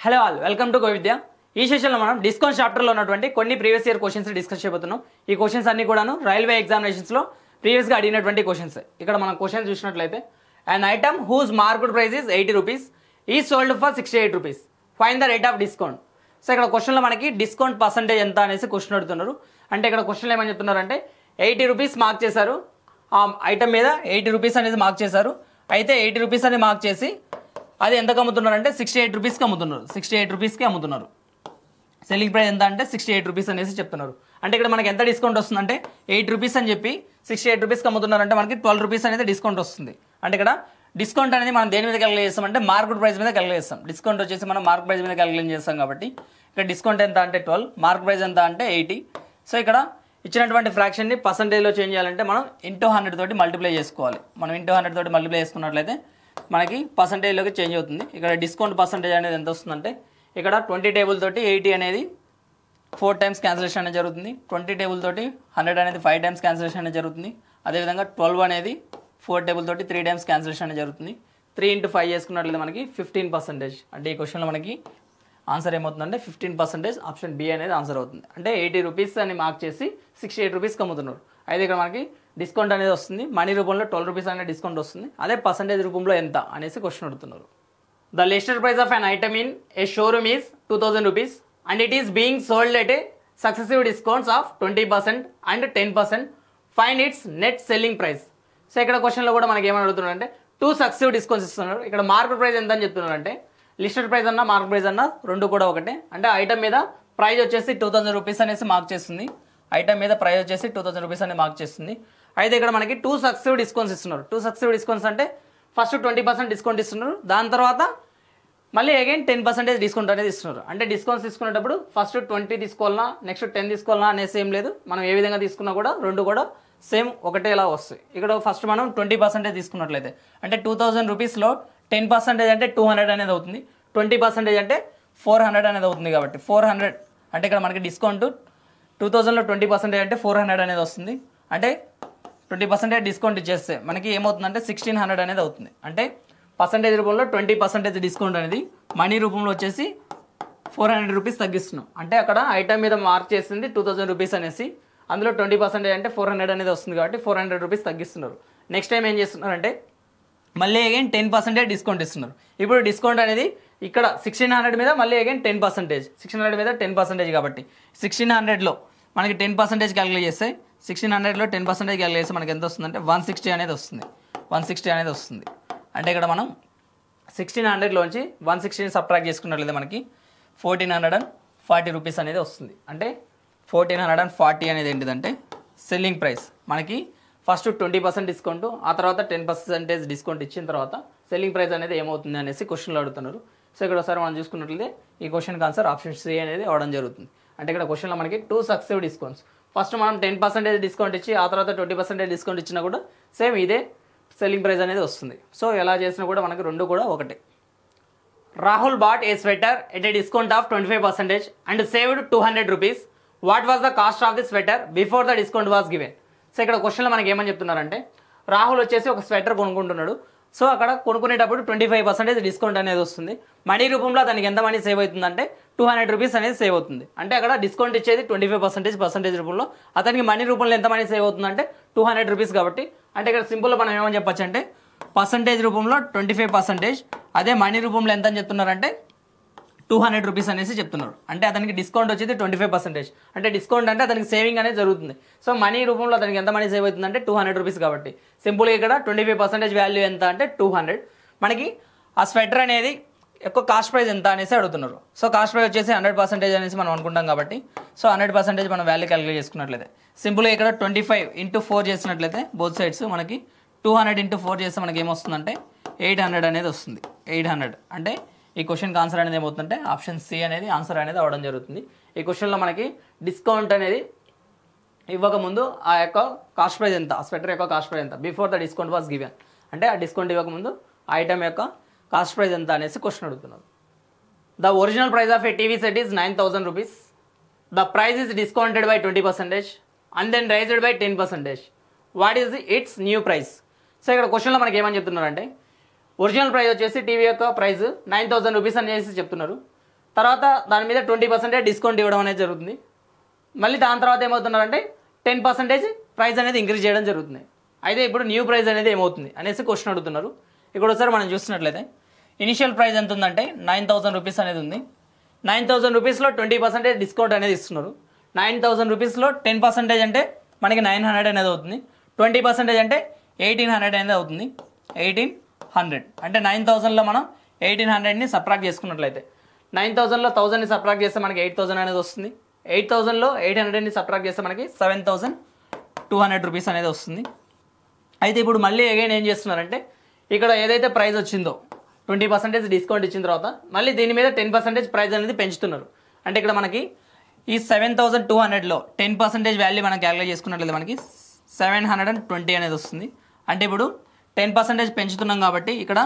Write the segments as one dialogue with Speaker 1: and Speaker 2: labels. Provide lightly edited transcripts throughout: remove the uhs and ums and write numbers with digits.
Speaker 1: Hello all welcome to Govidya. ఈ సెషన్లో మనం డిస్కౌంట్ చాప్టర్లో ఉన్నటువంటి కొన్ని ప్రీవియస్ ఇయర్ క్వశ్చన్స్ డిస్కస్ చేయబోతున్నాం. ఈ క్వశ్చన్స్ అన్ని కూడాను రైల్వే ఎగ్జామినేషన్స్లో ప్రీవియస్గా అడిగినటువంటి క్వశ్చన్స్. ఇక్కడ మనం క్వశ్చన్ చూసినట్లయితే an item whose market price is 80 rupees is sold for 68 rupees. Find the rate of discount. So ఇక్కడ క్వశ్చన్లో మనకి డిస్కౌంట్ పర్సంటేజ్ ఎంత అనేసి క్వశ్చన్ అడుగుతున్నారు. అంటే ఇక్కడ క్వశ్చన్లో ఏమని చెప్తున్నారంటే 80 రూపీస్ మార్క్ చేశారు, ఆ ఐటమ్ మీద 80 రూపీస్ అనేది మార్క్ చేశారు. అయితే 80 రూపీస్ అనేది మార్క్ చేసి అది ఎంతకు అమ్ముతున్నారు అంటే 68 రూపీస్కి అమ్ముతున్నారు. 68 రూపీస్కి అమ్ముతున్నారు. సెల్లింగ్ ప్రైస్ ఎంత అంటే 68 రూపీస్ అనేసి చెప్తున్నారు. అంటే ఇక్కడ మనకి ఎంత డిస్కౌంట్ వస్తుందంటే 8 రూపీస్ అని చెప్పి 68 రూపీస్కి అమ్ముతున్నారంటే మనకి 12 రూపీస్ అనేది డిస్కౌంట్ వస్తుంది. అంటే ఇక్కడ డిస్కౌంట్ అనేది మనం దేని మీద క్యాలిక్యులేట్ చేస్తామంటే మార్కెట్ ప్రైస్ మీద క్యాలిక్యులేట్ చేస్తాం. డిస్కౌంట్ వచ్చేసి మనం మార్కెట్ ప్రైస్ మీద క్యాలిక్యులేట్ చేస్తాం కాబట్టి ఇక్కడ డిస్కౌంట్ ఎంత అంటే 12, మార్కెట్ ప్రైస్ ఎంత అంటే 80. సో ఇక్కడ ఇచ్చినటువంటి ఫ్రాక్షన్ని పర్సంటేజ్లో చేంజ్ చేయాలంటే మనం ఇంటూ 100 తోటి మల్టిప్లై చేసుకోవాలి. మనం ఇంటూ 100 తోటి మల్టిప్లై చేసుకున్నట్లయితే మనకి పర్సంటేజ్లోకి చేంజ్ అవుతుంది. ఇక్కడ డిస్కౌంట్ పర్సంటేజ్ అనేది ఎంత వస్తుందంటే ఇక్కడ 20 టేబుల్ తోటి 80 అనేది 4 టైమ్స్ క్యాన్సిలేషన్ అనేది జరుగుతుంది. 20 టేబుల్ తోటి 100 అనేది 5 టైమ్స్ క్యాన్సిలేషన్ అనేది జరుగుతుంది. అదేవిధంగా 12 అనేది 4 టేబుల్ తోటి 3 టైమ్స్ క్యాన్సిలేషన్ అనేది జరుగుతుంది. 3 into 5 చేసుకున్నట్లయితే మనకి 15%. అంటే ఈ క్వశ్చన్లో మనకి ఆన్సర్ ఏమవుతుందంటే 15%. ఆప్షన్ బి అనేది ఆన్సర్ అవుతుంది. అంటే 80 రూపీస్ అని మార్క్ చేసి 68 రూపీస్కి అమ్ముతున్నారు. అయితే ఇక్కడ మనకి డిస్కౌంట్ అనేది వస్తుంది. మనీ రూపంలో 12 రూపీస్ అనేది డిస్కౌంట్ వస్తుంది. అదే పర్సంటేజ్ రూపంలో ఎంత అనేసి క్వశ్చన్ అడుగుతున్నారు. The listed price of an item in a showroom is 2000 rupees and it is being sold at a successive discounts of 20% and 10%. Find its net selling price. So ఇక్కడ క్వశ్చన్లో కూడా మనకి ఏమని అడుగుతున్నారు అంటే 2 సక్సెసివ్ డిస్కౌంట్స్ ఇస్తున్నారు. ఇక్కడ మార్కెట్ ప్రైస్ ఎంత అని చెప్తున్నారు అంటే లిస్టెడ్ ప్రైస్ అన్న మార్కెట్ ప్రైస్ అన్న రెండు కూడా ఒకటే. అంటే ఐటమ్ మీద ప్రైస్ వచ్చేసి 2000 రూపీస్ అనేసి మార్క్ చేస్తుంది. ఐటమ్ మీద ప్రైస్ వచ్చేసి 2000 రూపీస్ అనేది మార్క్ చేస్తుంది. అయితే ఇక్కడ మనకి 2 సక్సెసివ్ డిస్కౌంట్స్ ఇస్తున్నారు. 2 సక్సెసివ్ డిస్కౌంట్స్ అంటే ఫస్ట్ 20% డిస్కౌంట్ ఇస్తున్నారు, దాని తర్వాత మళ్ళీ అగైన్ 10% డిస్కౌంట్ అనేది ఇస్తున్నారు. అంటే డిస్కౌంట్స్ తీసుకునేటప్పుడు ఫస్ట్ 20 తీసుకోవాలన్నా నెక్స్ట్ 10 తీసుకోవాలన్నా అనేసి ఏం లేదు. మనం ఏ విధంగా తీసుకున్నా కూడా రెండు కూడా సేమ్ ఒకటేలా వస్తాయి. ఇక్కడ ఫస్ట్ మనం 20% తీసుకున్నట్లయితే అంటే 2000 రూపీస్లో 10% అంటే 200 అనేది అవుతుంది. 20% అంటే 400 అనేది అవుతుంది. కాబట్టి 400 అంటే ఇక్కడ మనకి డిస్కౌంట్ 2000లో 20% అంటే 400 అనేది వస్తుంది. అంటే 20% డిస్కౌంట్ ఇచ్చేస్తే మనకి ఏమవుతుందంటే 1600 అనేది అవుతుంది. అంటే పర్సంటేజ్ రూపంలో 20% డిస్కౌంట్ అనేది మనీ రూపంలో వచ్చేసి 400 రూపీస్ తగ్గిస్తున్నాం. అంటే అక్కడ ఐటమ్ మీద మార్క్ చేసింది 2000 రూపీస్ అనేసి, అందులో 20% అంటే 400 అనేది వస్తుంది కాబట్టి 400 రూపీస్ తగ్గిస్తున్నారు. నెక్స్ట్ టైం ఏం చేస్తున్నారంటే మళ్ళీ అగైన్ 10% డిస్కౌంట్ ఇస్తున్నారు. ఇప్పుడు డిస్కౌంట్ అనేది ఇక్కడ 1600 మీద మళ్ళీ అగైన్ 10%, 1600 మీద 10% కాబట్టి 1600లో మనకి 10% క్యాలిక్యులేట్ చేస్తే 1600లో 10% క్యాలిక్యులేట్ చేస్తే మనకి ఎంత వస్తుందంటే 160 అనేది వస్తుంది. 160 అనేది వస్తుంది. అంటే ఇక్కడ మనం 1600లోంచి 160ని సబ్ట్రాక్ట్ చేసుకున్నట్లయితే మనకి 1440 రూపీస్ అనేది వస్తుంది. అంటే 1440 అనేది ఏంటిదంటే సెల్లింగ్ ప్రైస్. మనకి ఫస్ట్ 20% డిస్కౌంట్, ఆ తర్వాత 10% డిస్కౌంట్ ఇచ్చిన తర్వాత సెల్లింగ్ ప్రైస్ అనేది ఏమవుతుంది అనేసి క్వశ్చన్లో అడుగుతున్నారు. సో ఇక్కడ ఒకసారి మనం చూసుకున్నట్లయితే ఈ క్వశ్చన్కి ఆన్సర్ ఆప్షన్ సి అనేది అవడం జరుగుతుంది. అంటే ఇక్కడ క్వశ్చన్లో మనకి 2 సక్సెసివ్ డిస్కౌంట్స్, ఫస్ట్ మనం 10% డిస్కౌంట్ ఇచ్చి ఆ తర్వాత 20% డిస్కౌంట్ ఇచ్చినా కూడా సేమ్ ఇదే సెల్లింగ్ ప్రైస్ అనేది వస్తుంది. సో ఎలా చేసినా కూడా మనకి రెండు కూడా ఒకటే. Rahul bought a sweater at a discount of 25% and saved 200 rupees. What was the cost of the sweater before the discount was given. So ఇక్కడ క్వశ్చన్లో మనకి ఏమని చెప్తున్నారంటే రాహుల్ వచ్చేసి ఒక స్వెటర్ కొనుక్కుంటున్నాడు. సో అక్కడ కొనుక్కునేటప్పుడు 25% డిస్కౌంట్ అనేది వస్తుంది. మనీ రూపంలో దానికి ఎంత మనీ సేవ్ అవుతుందంటే 200 రూపీస్ అనేది సేవ్ అవుతుంది. అంటే అక్కడ డిస్కౌంట్ ఇచ్చేది 25% పర్సంటేజ్ రూపంలో, అతనికి మనీ రూపంలో ఎంత మనీ సేవ్ అవుతుందంటే 200 రూపీస్ కాబట్టి. అంటే ఇక్కడ సింపుల్గా మనం ఏమని చెప్పచ్చు అంటే పర్సంటేజ్ రూపంలో 25%, అదే మనీ రూపంలో ఎంత అని చెప్తున్నారంటే 200 రూపీస్ అనేసి చెప్తున్నారు. అంటే అతనికి డిస్కౌంట్ వచ్చేది 25%. అంటే డిస్కౌంట్ అంటే అతనికి సేవింగ్ అనేది జరుగుతుంది. సో మనీ రూపంలో అతనికి ఎంత మనీ సేవ్ అవుతుందంటే 200 రూపీస్ కాబట్టి సింపుల్గా ఇక్కడ 25% వాల్యూ ఎంత అంటే 200. మనకి ఆ స్వెటర్ అనేది ఎక్కువ కాస్ట్ ప్రైస్ ఎంత అనేసి అడుగుతున్నారు. సో కాస్ట్ ప్రైస్ వచ్చేసి 100% అనేసి మనం అనుకుంటాం కాబట్టి సో 100% మనం వాల్యూ క్యాలిక్యులేట్ చేసుకున్నట్లయితే సింపుల్గా ఇక్కడ 25 into 4 చేసినట్లయితే బోత్ సైడ్స్ మనకి 200 into 4 చేస్తే మనకి ఏమొస్తుందంటే 800 అనేది వస్తుంది. 800 అంటే ఈ క్వశ్చన్కి ఆన్సర్ అనేది ఏమవుతుందంటే ఆప్షన్ సి అనేది ఆన్సర్ అనేది అవ్వడం జరుగుతుంది. ఈ క్వశ్చన్లో మనకి డిస్కౌంట్ అనేది ఇవ్వకముందు ఆ యొక్క కాస్ట్ ప్రైస్ ఎంత, ఆ స్వెటర్ యొక్క కాస్ట్ ప్రైస్ ఎంత before the discount was given. అంటే ఆ డిస్కౌంట్ ఇవ్వకముందు ఆ ఐటమ్ యొక్క కాస్ట్ ప్రైస్ ఎంత అనేసి క్వశ్చన్ అడుగుతున్నారు. The original price of a TV set is 9000 rupees. The price is discounted by 20% and then raised by 10%. What is its new price. So ఇక్కడ క్వశ్చన్లో మనకి ఏమని చెప్తున్నారంటే ఒరిజినల్ ప్రైస్ వచ్చేసి టీవీ యొక్క ప్రైస్ 9000 రూపీస్ అనేసి చెప్తున్నారు. తర్వాత దాని మీద 20% డిస్కౌంట్ ఇవ్వడం అనేది జరుగుతుంది. మళ్ళీ దాని తర్వాత ఏమవుతున్నారంటే 10% ప్రైస్ అనేది ఇంక్రీజ్ చేయడం జరుగుతుంది. అయితే ఇప్పుడు న్యూ ప్రైస్ అనేది ఏమవుతుంది అనేసి క్వశ్చన్ అడుగుతున్నారు. ఇక్కడ ఒకసారి మనం చూసినట్లయితే ఇనిషియల్ ప్రైస్ ఎంత ఉందంటే 9,000 రూపీస్ అనేది ఉంది. 9,000 రూపీస్లో 20% డిస్కౌంట్ అనేది ఇస్తున్నారు. 9,000 రూపీస్లో 10% అంటే మనకి 900 అనేది అవుతుంది. 20% అంటే 1,800 అనేది అవుతుంది. 1,800 అంటే 9,000లో మనం 1,800ని సబ్ట్రాక్ట్ చేసుకున్నట్లయితే 9,000లో 1000ని సబ్ట్రాక్ట్ చేస్తే మనకి 8,000 అనేది వస్తుంది. 8,000లో 800ని సబ్ట్రాక్ట్ చేస్తే మనకి 7,200 రూపీస్ అనేది వస్తుంది. అయితే ఇప్పుడు మళ్ళీ అగైన్ ఏం చేస్తున్నారంటే ఇక్కడ ఏదైతే ప్రైస్ వచ్చిందో 20% డిస్కౌంట్ ఇచ్చిన తర్వాత మళ్ళీ దీని మీద 10% ప్రైస్ అనేది పెంచుతున్నారు. అంటే ఇక్కడ మనకి ఈ 7,200లో 10% వాల్యూ మనం క్యాలిక్యులేట్ చేసుకున్నట్లయితే మనకి 720 అనేది వస్తుంది. అంటే ఇప్పుడు 10% పెంచుతున్నాం కాబట్టి ఇక్కడ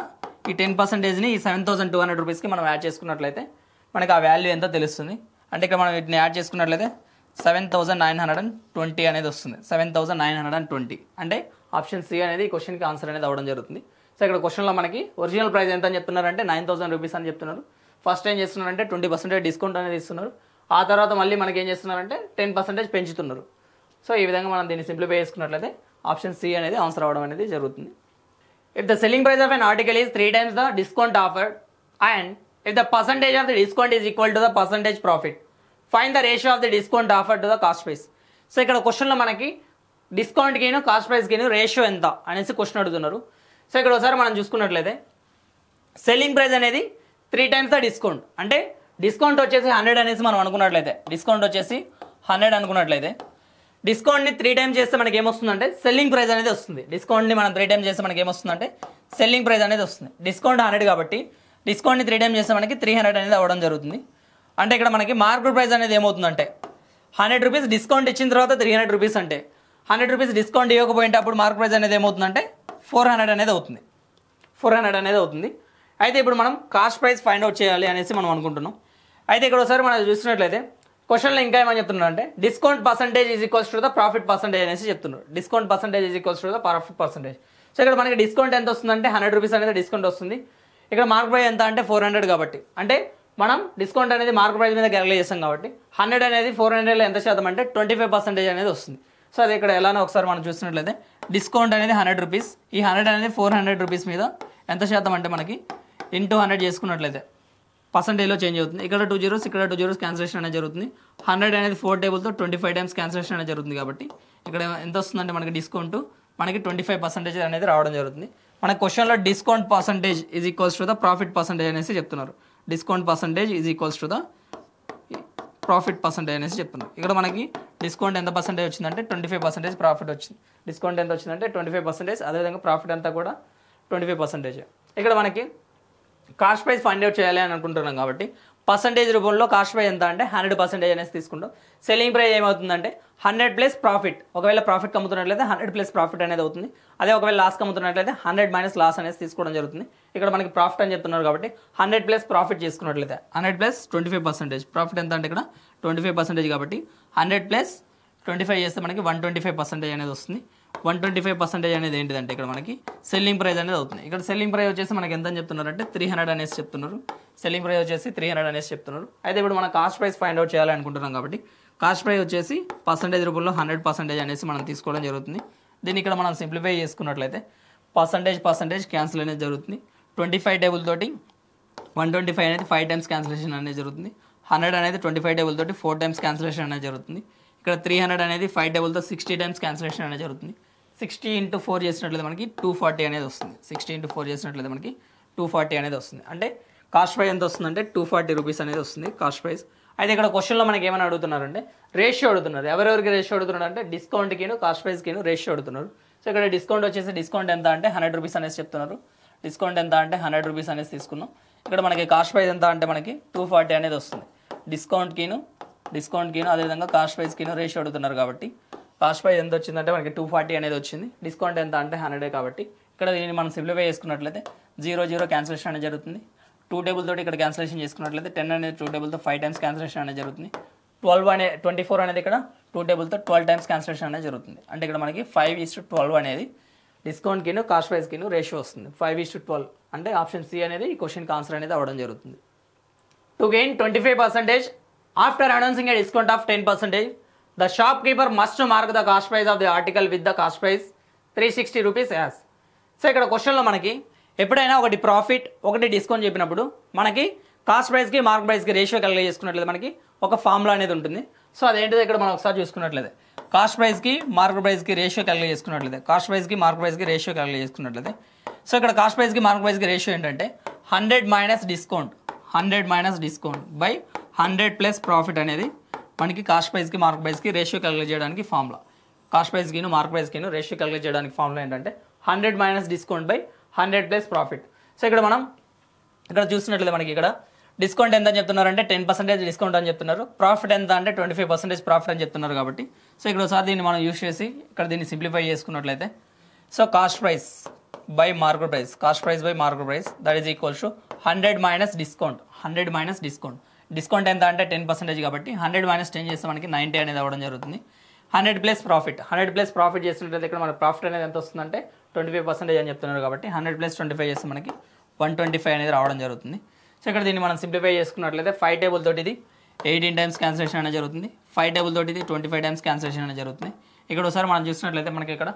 Speaker 1: ఈ 10%ని ఈ 7,200 రూపీస్కి మనం యాడ్ చేసుకున్నట్లయితే మనకి ఆ వాల్యూ ఎంతో తెలుస్తుంది. అంటే ఇక్కడ మనం వీటిని యాడ్ చేసుకున్నట్లయితే 7,920 అనేది వస్తుంది. 7,920 అంటే ఆప్షన్ సి అనేది ఈ క్వశ్చన్కి ఆన్సర్ అనేది అవ్వడం జరుగుతుంది. సో ఇక్కడ క్వశ్చన్లో మనకి ఒరిజినల్ ప్రైస్ ఎంత అని చెప్తున్నారంటే 9,000 రూపీస్ అని చెప్తున్నారు. ఫస్ట్ ఏం చేస్తున్నారంటే 20% డిస్కౌంట్ అనేది ఇస్తున్నారు. ఆ తర్వాత మళ్ళీ మనకి ఏం చేస్తున్నారంటే 10% పెంచుతున్నారు. సో ఈ విధంగా మనం దీన్ని సింప్లిఫై చేసుకున్నట్లయితే ఆప్షన్ సి అనేది ఆన్సర్ అవ్వడం అనేది జరుగుతుంది. If the selling price of an article is 3 times the discount offered and if the percentage of the discount is equal to the percentage profit, find the ratio of the discount offered to the cost price. So ఇక్కడ క్వశ్చన్లో మనకి డిస్కౌంట్కిను cost ప్రైస్కిను ratio ఎంత అనేసి question అడుగుతున్నారు. So ఇక్కడ ఒకసారి మనం చూసుకున్నట్లయితే సెల్లింగ్ ప్రైస్ అనేది 3 times ద డిస్కౌంట్, అంటే డిస్కౌంట్ వచ్చేసి 100 అనేసి మనం అనుకున్నట్లయితే డిస్కౌంట్ వచ్చేసి 100 అనుకున్నట్లయితే డిస్కౌంట్ని 3 times చేస్తే మనకి ఏమొస్తుందంటే సెల్లింగ్ ప్రైస్ అనేది వస్తుంది. డిస్కౌంట్ని మనం 3 times చేస్తే మనకి ఏమొస్తుందంటే సెల్లింగ్ ప్రైస్ అనేది వస్తుంది. డిస్కౌంట్ 100 కాబట్టి డిస్కౌంట్ని 3 times చేస్తే మనకి 300 అనేది అవ్వడం జరుగుతుంది. అంటే ఇక్కడ మనకి మార్కెట్ ప్రైస్ అనేది ఏమవుతుందంటే 100 రూపీస్ డిస్కౌంట్ ఇచ్చిన తర్వాత 300 రూపీస్, అంటే 100 రూపీస్ డిస్కౌంట్ ఇవ్వకపోయింటే అప్పుడు మార్కెట్ ప్రైస్ అనేది ఏమవుతుందంటే 400 అనేది అవుతుంది. 400 అనేది అవుతుంది. అయితే ఇప్పుడు మనం కాస్ట్ ప్రైస్ ఫైండ్ అవుట్ చేయాలి అనేసి మనం అనుకుంటున్నాం. అయితే ఇక్కడ ఒకసారి మనం చూసినట్లయితే క్వశ్చన్లో ఇంకా ఏమని చెప్తున్నారు అంటే discount percentage is equals to the profit percentage అనేసి చెప్తున్నారు. Discount percentage is equals to the profit percentage. So ఇక్కడ మనకి డిస్కౌంట్ ఎంత వస్తుందంటే 100 రూపీస్ అనేది డిస్కౌంట్ వస్తుంది. ఇక్కడ మార్కెట్ ప్రైస్ ఎంత అంటే 400 కాబట్టి, అంటే మనం డిస్కౌంట్ అనేది మార్కెట్ ప్రైస్ మీద క్యాలిక్యులేట్ చేస్తాం కాబట్టి 100 అనేది 400లో ఎంత శాతం అంటే 25% అనేది వస్తుంది. సో అది ఇక్కడ ఎలానో ఒకసారి మనం చూసినట్లయితే డిస్కౌంట్ అనేది 100 రూపీస్, ఈ 100 అనేది 400 రూపీస్ మీద ఎంత శాతం అంటే మనకి ఇంటూ 100 చేసుకున్నట్లయితే పర్సంటేజ్లో చేంజ్ అవుతుంది. ఇక్కడ 2 zeros ఇక్కడ 2 zeros క్యాన్సిలేషన్ అనేది జరుగుతుంది. 100 అనేది 4 టేబుల్తో 25 times క్యాన్సిలేషన్ అనేది జరుగుతుంది. కాబట్టి ఇక్కడ ఎంత వస్తుందంటే మనకి డిస్కౌంట్ మనకి 25% అనేది రావడం జరుగుతుంది. మన క్వశ్చన్లో discount percentage is equals to the profit percentage అనేసి చెప్తున్నారు. Discount percentage is equals to the profit percentage అనేసి చెప్తున్నారు. ఇక్కడ మనకి డిస్కౌంట్ ఎంత పర్సంటేజ్ వచ్చిందంటే 25% ప్రాఫిట్ వచ్చింది. డిస్కౌంట్ ఎంత వచ్చిందంటే 25%, అదేవిధంగా ప్రాఫిట్ అంతా కూడా 25%. ఇక్కడ మనకి కాస్ట్ ప్రైస్ ఫైండ్ అవుట్ చేయాలి అని అనుకుంటున్నాం కాబట్టి పర్సంటేజ్ రూపంలో కాస్ట్ ప్రైస్ ఎంత అంటే 100% అనేసి తీసుకుంటాం. సెల్లింగ్ ప్రైస్ ఏమవుతుందంటే 100 ప్లస్ ప్రాఫిట్. ఒకవేళ ప్రాఫిట్ అమ్ముతున్నట్లయితే 100 ప్లస్ ప్రాఫిట్ అనేది అవుతుంది. అదే ఒకవేళ లాస్ అమ్ముతున్నట్లయితే 100 మైనస్ లాస్ అనేది తీసుకోవడం జరుగుతుంది. ఇక్కడ మనకి ప్రాఫిట్ అని చెప్తున్నారు కాబట్టి 100 ప్లస్ ప్రాఫిట్ చేసుకున్నట్లయితే 100 ప్లస్ 25%. ప్రాఫిట్ ఎంత అంటే ఇక్కడ 25% కాబట్టి 100 ప్లస్ 25 చేస్తే మనకి 125% అనేది వస్తుంది. 125% అనేది ఏంటిదంటే ఇక్కడ మనకి సెల్లింగ్ ప్రైస్ అనేది అవుతుంది. ఇక్కడ సెల్లింగ్ ప్రైస్ వచ్చేసి మనకి ఎంత అని చెప్తున్నారంటే 300 అనేసి చెప్తున్నారు. సెల్లింగ్ ప్రైస్ వచ్చేసి 300 అనేసి చెప్తున్నారు. అయితే ఇప్పుడు మనం కాస్ట్ ప్రైస్ ఫైండ్ అవుట్ చేయాలి అనుకుంటున్నాం కాబట్టి కాస్ట్ ప్రైస్ వచ్చేసి పర్సంటేజ్ రూపంలో 100% అనేసి మనం తీసుకోవడం జరుగుతుంది. దీన్ని ఇక్కడ మనం సింప్లిఫై చేసుకున్నట్లయితే పర్సంటేజ్ క్యాన్సిల్ అనేది జరుగుతుంది. 25 టేబుల్ తోటి 125 అనేది 5 times క్యాన్సిలేషన్ అనేది జరుగుతుంది. 100 అనేది 25 టేబుల్ తోటి 4 times క్యాన్సిలేషన్ అనేది జరుగుతుంది. ఇక్కడ 300 అనేది 5 టేబుల్తో 60 times క్యాన్సిలేషన్ అనేది జరుగుతుంది. 60 into 4 చేసినట్లయితే మనకి 240 అనేది వస్తుంది. 60 into 4 చేసినట్లయితే మనకి 240 అనేది వస్తుంది. అంటే కాస్ట్ ప్రైస్ ఎంత వస్తుందంటే 240 రూపీస్ అనేది వస్తుంది కాస్ట్ ప్రైస్. అయితే ఇక్కడ క్వశ్చన్లో మనకి ఏమైనా అడుగుతున్నారంటే రేషియో అడుగుతున్నారు. ఎవరెవరికి రేషియో అడుగుతున్నారు అంటే డిస్కౌంట్కిను కాస్ట్ ప్రైస్కిను రేషియో అడుగుతున్నారు. సో ఇక్కడ డిస్కౌంట్ వచ్చేసి డిస్కౌంట్ ఎంత అంటే 100 రూపీస్ అనేసి చెప్తున్నారు. డిస్కౌంట్ ఎంత అంటే 100 రూపీస్ అనేసి తీసుకున్నాం. ఇక్కడ మనకి కాస్ట్ ప్రైస్ ఎంత అంటే మనకి 240 అనేది వస్తుంది. డిస్కౌంట్కిను అదేవిధంగా కాస్ట్ ప్రైస్కిను రేషియో అడుగుతున్నారు కాబట్టి కాస్ట్ ప్రైస్ ఎంత వచ్చిందంటే మనకి 240 అనేది వచ్చింది. డిస్కౌంట్ ఎంత అంటే 100 కాబట్టి ఇక్కడ దీన్ని మనం సింప్లిఫై చేసుకున్నట్లయితే 0 క్యాన్సిలేషన్ అనేది జరుగుతుంది. 2 టేబుల్ తోటి ఇక్కడ క్యాన్సిలేషన్ చేసుకున్నట్లయితే 10 అనేది 2 టేబుల్తో 5 times క్యాన్సిలేషన్ అనేది జరుగుతుంది. 24 అనేది ఇక్కడ 2 టేబుల్తో 12 times క్యాన్సిలేషన్ అనేది జరుగుతుంది. అంటే ఇక్కడ మనకి 5:12 అనేది డిస్కౌంట్కిను కాస్ట్ ప్రైస్కిను రేషియో వస్తుంది. 5:12 అంటే ఆప్షన్ సి అనేది ఈ క్వశ్చన్కి ఆన్సర్ అనేది అవ్వడం జరుగుతుంది. To gain 25% after announcing a discount of 10%, the shop keeper must mark the cost price of the article with the cost price 360 rupees as. So ఇక్కడ క్వశ్చన్లో మనకి ఎప్పుడైనా ఒకటి ప్రాఫిట్ ఒకటి డిస్కౌంట్ చెప్పినప్పుడు మనకి కాస్ట్ ప్రైస్కి మార్క్ ప్రైస్కి రేషియో క్యాలిక్యులేట్ చేసుకున్నట్లయితే మనకి ఒక ఫార్ములా అనేది ఉంటుంది. సో అదేంటిదో ఇక్కడ మనం ఒకసారి చూసుకున్నట్లయితే కాస్ట్ ప్రైస్కి మార్క్ ప్రైస్కి రేషియో క్యాలిక్యులేట్ చేసుకున్నట్లయితే కాస్ట్ ప్రైస్కి మార్క్ ప్రైస్కి రేషియో క్యాలిక్యులేట్ చేసుకున్నట్లయితే సో ఇక్కడ కాస్ట్ ప్రైస్కి మార్క్ ప్రైస్కి రేషియో ఏంటంటే 100 minus discount by 100 plus profit అనేది మనకి కాస్ట్ ప్రైస్కి మార్క్ ప్రైస్కి రేషియో క్యాలిక్యులేట్ చేయడానికి ఫార్ములా. కాస్ట్ ప్రైస్కిను మార్క్ ప్రైస్కిను రేషియో క్యాలిక్యులేట్ చేయడానికి ఫార్ములా ఏంటంటే 100 minus discount by 100 plus profit. So ఇక్కడ మనం ఇక్కడ చూసినట్లయితే మనకి ఇక్కడ డిస్కౌంట్ ఎంత అని చెప్తున్నారంటే 10% డిస్కౌంట్ అని చెప్తున్నారు, ప్రాఫిట్ ఎంత అంటే 25% ప్రాఫిట్ అని చెప్తున్నారు కాబట్టి సో ఇక్కడ ఒకసారి దీన్ని మనం యూస్ చేసి ఇక్కడ దీన్ని సింప్లిఫై చేసుకున్నట్లయితే so cost price by mark price that is equals to 100 minus discount. Discount ఎంత అంటే 10% కాబట్టి 100 మైనస్ 10 చేస్తే మనకి 90 అనేది అవ్వడం జరుగుతుంది. 100 ప్లస్ ప్రాఫిట్ చేసినట్లయితే ఇక్కడ మన ప్రాఫిట్ అనేది ఎంత వస్తుందంటే 25% అని చెప్తున్నారు కాబట్టి 100 ప్లస్ 25 చేస్తే మనకి 125 అనేది రావడం జరుగుతుంది. సో ఇక్కడ దీన్ని మనం సింప్లిఫై చేసుకున్నట్లయితే 5 టేబుల్ తోటి ఇది 18 టైమ్స్ క్యాన్సిలేషన్ అనేది జరుగుతుంది, 5 టేబుల్ తోటి ఇది 25 టైమ్స్ క్యాన్సిలేషన్ అనేది జరుగుతుంది. ఇక్కడ ఒకసారి మనం చూసినట్లయితే మనకి ఇక్కడ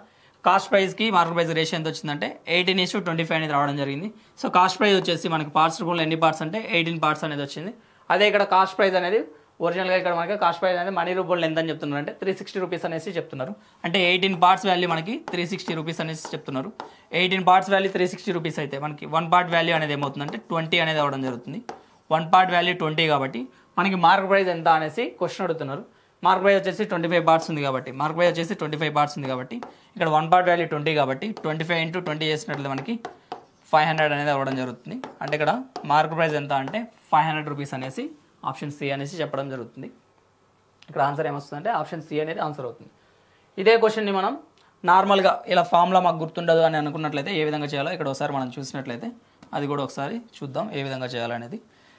Speaker 1: కాస్ట్ ప్రైస్కి మార్క్ ప్రైస్ రేషియో ఎంత వచ్చిందంటే 18:25 అనేది రావడం జరిగింది. సో కాస్ట్ ప్రైస్ వచ్చేసి మనకి పార్ట్స్ రూపంలో ఎన్ని పార్ట్స్ అంటే 18 పార్ట్స్ అనేది వచ్చింది. అదే ఇక్కడ కాస్ట్ ప్రైస్ అనేది ఒరిజినల్గా ఇక్కడ మనకి కాస్ట్ ప్రైస్ అనేది మనీ రూపంలో ఎంత అని చెప్తున్నారు అంటే 360 రూపీస్ అనేసి చెప్తున్నారు. అంటే 18 పార్ట్స్ వాల్యూ మనకి 360 రూపీస్ అనేసి చెప్తున్నారు. 18 పార్ట్స్ వాల్యూ 360 రూపీస్ అయితే మనకి 1 పార్ట్ వాల్యూ అనేది ఏమవుతుందంటే 20 అనేది అవ్వడం జరుగుతుంది. 1 పార్ట్ వాల్యూ 20 కాబట్టి మనకి మార్క్ ప్రైస్ ఎంత అనేసి క్వశ్చన్ అడుగుతున్నారు. మార్క్ ప్రైస్ వచ్చేసి 25 పార్ట్స్ ఉంది కాబట్టి ఇక్కడ 1 పార్ట్ వాల్యూ 20 కాబట్టి 25 × 20 చేసినట్లయితే మనకి 500 అనేది అవ్వడం జరుగుతుంది. అంటే ఇక్కడ మార్క్ ప్రైస్ ఎంత అంటే 500 రూపీస్ అనేసి ఆప్షన్ సి అనేసి చెప్పడం జరుగుతుంది. ఇక్కడ ఆన్సర్ ఏమొస్తుందంటే ఆప్షన్ సి అనేది ఆన్సర్ అవుతుంది. ఇదే క్వశ్చన్ని మనం నార్మల్గా ఇలా ఫామ్లో మాకు గుర్తుండదు అని అనుకున్నట్లయితే ఏ విధంగా చేయాలో ఇక్కడ ఒకసారి మనం చూసినట్లయితే అది కూడా ఒకసారి చూద్దాం ఏ విధంగా చేయాలనేది.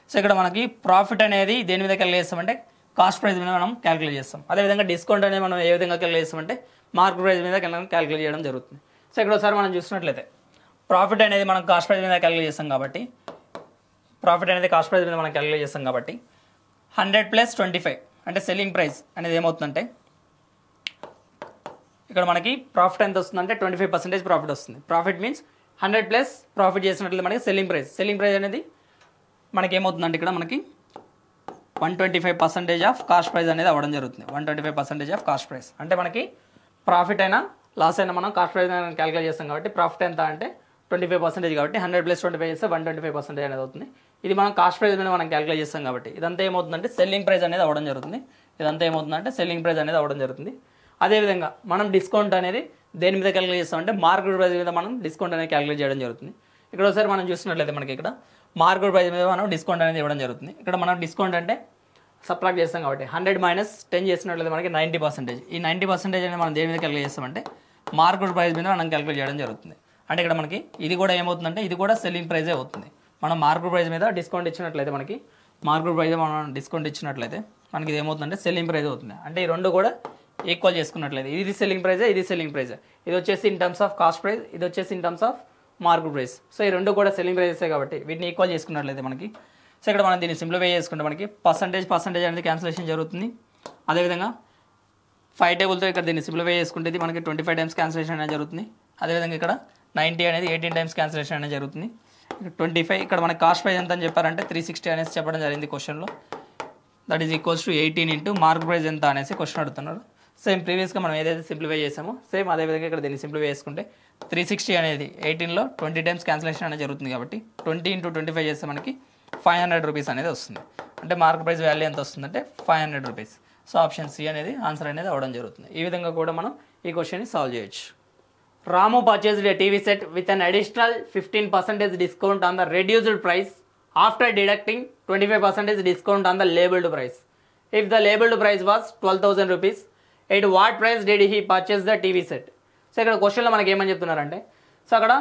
Speaker 1: సో ఇక్కడ మనకి ప్రాఫిట్ అనేది దేని మీద క్యాలిక్యులేట్ చేస్తామంటే కాస్ట్ ప్రైస్ మీద మనం క్యాలిక్యులేట్ చేస్తాం. అదేవిధంగా డిస్కౌంట్ అనేది మనం ఏ విధంగా క్యాలిక్యులేట్ చేస్తామంటే మార్క్ ప్రైస్ మీద క్యాలిక్యులేట్ చేయడం జరుగుతుంది. సో ఇక్కడ ఒకసారి మనం చూసినట్లయితే ప్రాఫిట్ అనేది మనం కాస్ట్ ప్రైస్ మీద క్యాలిక్యులేట్ చేస్తాం కాబట్టి 100 ప్లస్ 25 అంటే సెల్లింగ్ ప్రైస్ అనేది ఏమవుతుందంటే ఇక్కడ మనకి ప్రాఫిట్ ఎంత వస్తుందంటే 25% ప్రాఫిట్ వస్తుంది. ప్రాఫిట్ మీన్స్ 100 ప్లస్ ప్రాఫిట్ చేసినట్లయితే మనకి సెల్లింగ్ ప్రైస్ అనేది మనకి ఏమవుతుందంటే ఇక్కడ మనకి 125% ఆఫ్ కాస్ట్ ప్రైస్ అనేది అవ్వడం జరుగుతుంది. 125% ఆఫ్ కాస్ట్ ప్రైస్ అంటే మనకి ప్రాఫిట్ అయినా లాస్ అయినా మనం కాస్ట్ ప్రైస్ క్యాలిక్యులేట్ చేస్తాం కాబట్టి ప్రాఫిట్ ఎంత అంటే 25% కాబట్టి 100 ప్లస్ 25 చేస్తే 125% అనేది అవుతుంది. ఇది మనం కాస్ట్ ప్రైస్ మీద మనం క్యాలిక్యులేట్ చేస్తాం కాబట్టి ఇదంతా ఏమవుతుందంటే సెల్లింగ్ ప్రైస్ అనేది అవ్వడం జరుగుతుంది. అదేవిధంగా మనం డిస్కౌంట్ అనేది దేని మీద క్యాలిక్యులేట్ చేస్తామంటే మార్కెట్ ప్రైస్ మీద మనం డిస్కౌంట్ అనేది క్యాలిక్యులేట్ చేయడం జరుగుతుంది. ఇక్కడ ఒకసారి మనం చూసినట్లయితే మనకి ఇక్కడ మార్కెట్ ప్రైస్ మీద మనం డిస్కౌంట్ అనేది ఇవ్వడం జరుగుతుంది. ఇక్కడ మనం డిస్కౌంట్ అంటే సబ్ట్రాక్ట్ చేస్తాం కాబట్టి 100 మైనస్ 10 చేసినట్లయితే మనకి 90%. ఈ 90% అనేది మనం దేని మీద క్యాలిక్యులేట్ చేస్తామంటే మార్కెట్ ప్రైస్ మీద మనం క్యాలిక్యులేట్ చేయడం జరుగుతుంది. అంటే ఇక్కడ మనకి ఇది కూడా ఏమవుతుందంటే ఇది కూడా సెల్లింగ్ ప్రైజే అవుతుంది. మనం మార్కెట్ ప్రైస్ మీద డిస్కౌంట్ ఇచ్చినట్లయితే మనకి ఇది ఏమవుతుందంటే సెల్లింగ్ ప్రైస్ అవుతుంది. అంటే ఈ రెండు కూడా ఈక్వల్ చేసుకున్నట్లయితే ఇది సెల్లింగ్ ప్రైజే, ఇది వచ్చేసి in terms of cost price, ఇది వచ్చేసి in terms of market price. So ఈ రెండు కూడా సెల్లింగ్ ప్రైజెసే కాబట్టి వీటిని ఈక్వల్ చేసుకున్నట్లయితే మనకి సో ఇక్కడ మనం దీన్ని సింప్లిఫై చేసుకుంటే మనకి పర్సంటేజ్ అనేది క్యాన్సిలేషన్ జరుగుతుంది. అదేవిధంగా 5 టేబుల్తో ఇక్కడ దీన్ని సింప్లిఫై చేసుకుంటే ఇది మనకి 25 టైమ్స్ క్యాన్సిలేషన్ అనేది జరుగుతుంది. అదేవిధంగా ఇక్కడ 90 అనేది 18 టైమ్స్ క్యాన్సిలేషన్ అనేది జరుగుతుంది. 25 ఇక్కడ మనకి కాస్ట్ ప్రైస్ ఎంత అని చెప్పారంటే 360 అనేసి చెప్పడం జరిగింది క్వశ్చన్లో. That is equals to 18 into mark price ఎంత అనేసి క్వశ్చన్ అడుగుతున్నారు. సేమ్ ప్రీవియస్గా మనం ఏదైతే సింప్లిఫై చేసామో సేమ్ అదేవిధంగా ఇక్కడ దీన్ని సింప్లిఫై చేసుకుంటే 360 అనేది 18లో 20 టైమ్స్ క్యాన్సిలేషన్ అనేది జరుగుతుంది కాబట్టి 20 × 25 చేస్తే మనకి 500 రూపీస్ అనేది వస్తుంది. అంటే మార్క్ ప్రైస్ వాల్యూ ఎంత వస్తుందంటే 500 రూపీస్. సో ఆప్షన్ సి అనేది ఆన్సర్ అనేది అవ్వడం జరుగుతుంది. ఈ విధంగా కూడా మనం ఈ క్వశ్చన్ని సాల్వ్ చేయొచ్చు. Ramu purchased a TV set with an additional 15% discount on the reduced price after deducting 25% discount on the labeled price. If the labeled price was 12,000 rupees, at what price did he purchase the TV set? So ఇక్కడ క్వశ్చన్లో మనకి ఏమని చెప్తున్నారంటే so అక్కడ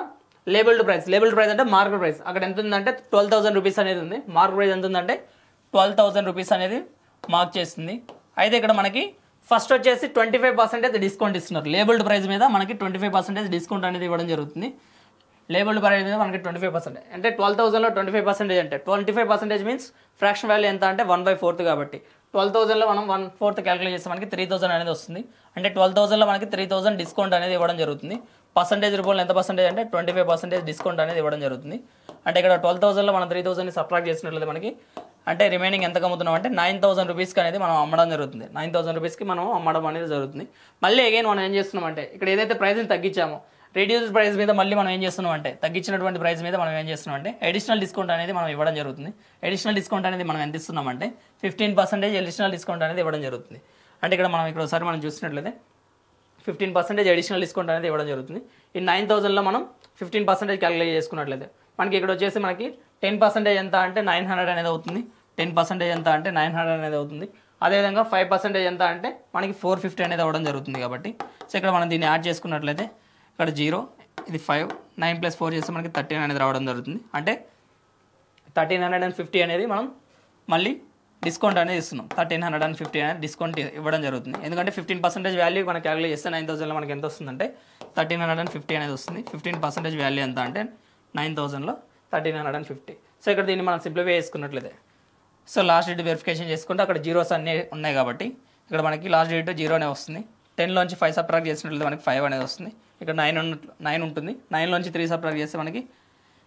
Speaker 1: labelled price అంటే market price అక్కడ ఎంత ఉందంటే 12,000 రూపీస్ అనేది ఉంది. మార్కెట్ ప్రైస్ ఎంత ఉందంటే 12,000 రూపీస్ అనేది మార్క్ చేస్తుంది. అయితే ఇక్కడ మనకి ఫస్ట్ వచ్చేసి 25% డిస్కౌంట్ ఇస్తున్నారు. లేబుల్డ్ ప్రైస్ మీద మనకి 25% డిస్కౌంట్ అనేది ఇవ్వడం జరుగుతుంది. లేబుల్డ్ ప్రైస్ మీద మనకి 25%. అంటే 12,000లో 25% అంటే 25% మీన్స్ ఫ్రాక్షన్ వాల్యూ ఎంత అంటే 1/4 కాబట్టి 12,000లో మనం 1/4 క్యాలిక్యులేట్ చేస్తే మనకి 3,000 అనేది వస్తుంది. అంటే 12,000లో మనకి 3,000 డిస్కౌంట్ అనేది ఇవ్వడం జరుగుతుంది. పర్సంటేజ్ రూపంలో ఎంత పర్సెంటేజ్ అంటే 25% డిస్కౌంట్ అనేది ఇవ్వడం జరుగుతుంది. అంటే ఇక్కడ 12,000లో మనం 3,000ని సబ్ట్రాక్ట్ చేసినట్లయితే మనకి అంటే రిమైనింగ్ ఎంత అమ్ముతున్నాం అంటే 9,000 రూపీస్కి అనేది మనం అమ్మడం జరుగుతుంది. 9,000 రూపీస్కి మనం అమ్మడం అనేది జరుగుతుంది. మళ్ళీ అగైన్ మనం ఏం చేస్తున్నాం అంటే ఇక్కడ ఏదైతే ప్రైస్ని తగ్గించామో రిడ్యూస్డ్ ప్రైస్ మీద మళ్ళీ మనం ఏం చేస్తున్నాం అంటే తగ్గించినటువంటి ప్రైస్ మీద మనం ఏం చేస్తున్నాం అంటే అడిషనల్ డిస్కౌంట్ అనేది మనం ఇవ్వడం జరుగుతుంది. అడిషనల్ డిస్కౌంట్ అనేది మనం ఎంత ఇస్తున్నాం అంటే 15% అడిషనల్ డిస్కౌంట్ అనేది ఇవ్వడం జరుగుతుంది. అంటే ఇక్కడ మనం ఇక్కడ ఒకసారి మనం చూసినట్లయితే 15% అడిషనల్ డిస్కౌంట్ అనేది ఇవ్వడం జరుగుతుంది. ఈ 9,000లో మనం 15% క్యాలిక్యులేట్ చేసుకున్నట్లయితే మనకి ఇక్కడ వచ్చేసి మనకి 10% ఎంత అంటే 900 అనేది అవుతుంది. 10% ఎంత అంటే 900 అనేది అవుతుంది. అదేవిధంగా 5% ఎంత అంటే మనకి 450 అనేది అవ్వడం జరుగుతుంది. కాబట్టి సో ఇక్కడ మనం దీన్ని యాడ్ చేసుకున్నట్లయితే ఇక్కడ 0 ఇది 5 9 + 4 చేస్తే మనకి 13 అనేది రావడం జరుగుతుంది. అంటే 1350 అనేది మనం మళ్ళీ డిస్కౌంట్ అనేది ఇస్తున్నాం. 1350 అనేది డిస్కౌంట్ ఇవ్వడం జరుగుతుంది. ఎందుకంటే 15% వాల్యూ మనం క్యాలిక్యులేట్ చేస్తే 9,000లో మనకి ఎంత వస్తుందంటే 1350 అనేది వస్తుంది. 15% వాల్యూ ఎంత అంటే 9,000లో 1350. సో ఇక్కడ దీన్ని మనం సింప్లిఫై చేసుకున్నట్లయితే సో లాస్ట్ డేట్ వెరిఫికేషన్ చేసుకుంటే అక్కడ జీరోస్ అన్నీ ఉన్నాయి కాబట్టి ఇక్కడ మనకి లాస్ట్ డేట్ 0 అనే వస్తుంది. 10లోంచి 5 సబ్ట్రాక్ట్ చేసినట్లయితే మనకి 5 అనేది వస్తుంది. ఇక్కడ 9 ఉంటుంది. 9లోంచి 3 సబ్ట్రాక్ట్ చేస్తే మనకి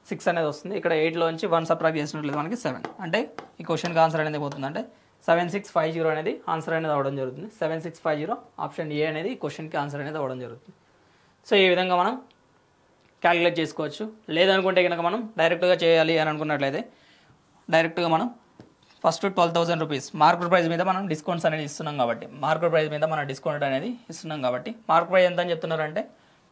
Speaker 1: 6 అనేది వస్తుంది. ఇక్కడ 8లోంచి 1 సబ్ట్రాక్ట్ చేసినట్లయితే మనకి 7. అంటే ఈ క్వశ్చన్కి ఆన్సర్ అనేది పోతుంది అంటే 7650 అనేది ఆన్సర్ అనేది అవ్వడం జరుగుతుంది. 7650 ఆప్షన్ ఏ అనేది ఈ క్వశ్చన్కి ఆన్సర్ అనేది అవ్వడం జరుగుతుంది. సో ఈ విధంగా మనం క్యాలిక్యులేట్ చేసుకోవచ్చు. లేదనుకుంటే కనుక మనం డైరెక్ట్గా చేయాలి అని అనుకున్నట్లయితే డైరెక్ట్గా మనం ఫస్ట్ 12,000 రూపీస్ మార్కెట్ ప్రైస్ మీద మనం డిస్కౌంట్స్ అనేది ఇస్తున్నాం కాబట్టి మార్కెట్ ప్రైస్ మీద మనం డిస్కౌంట్ అనేది ఇస్తున్నాం కాబట్టి మార్కెట్ ప్రైస్ ఎంత అని చెప్తున్నారంటే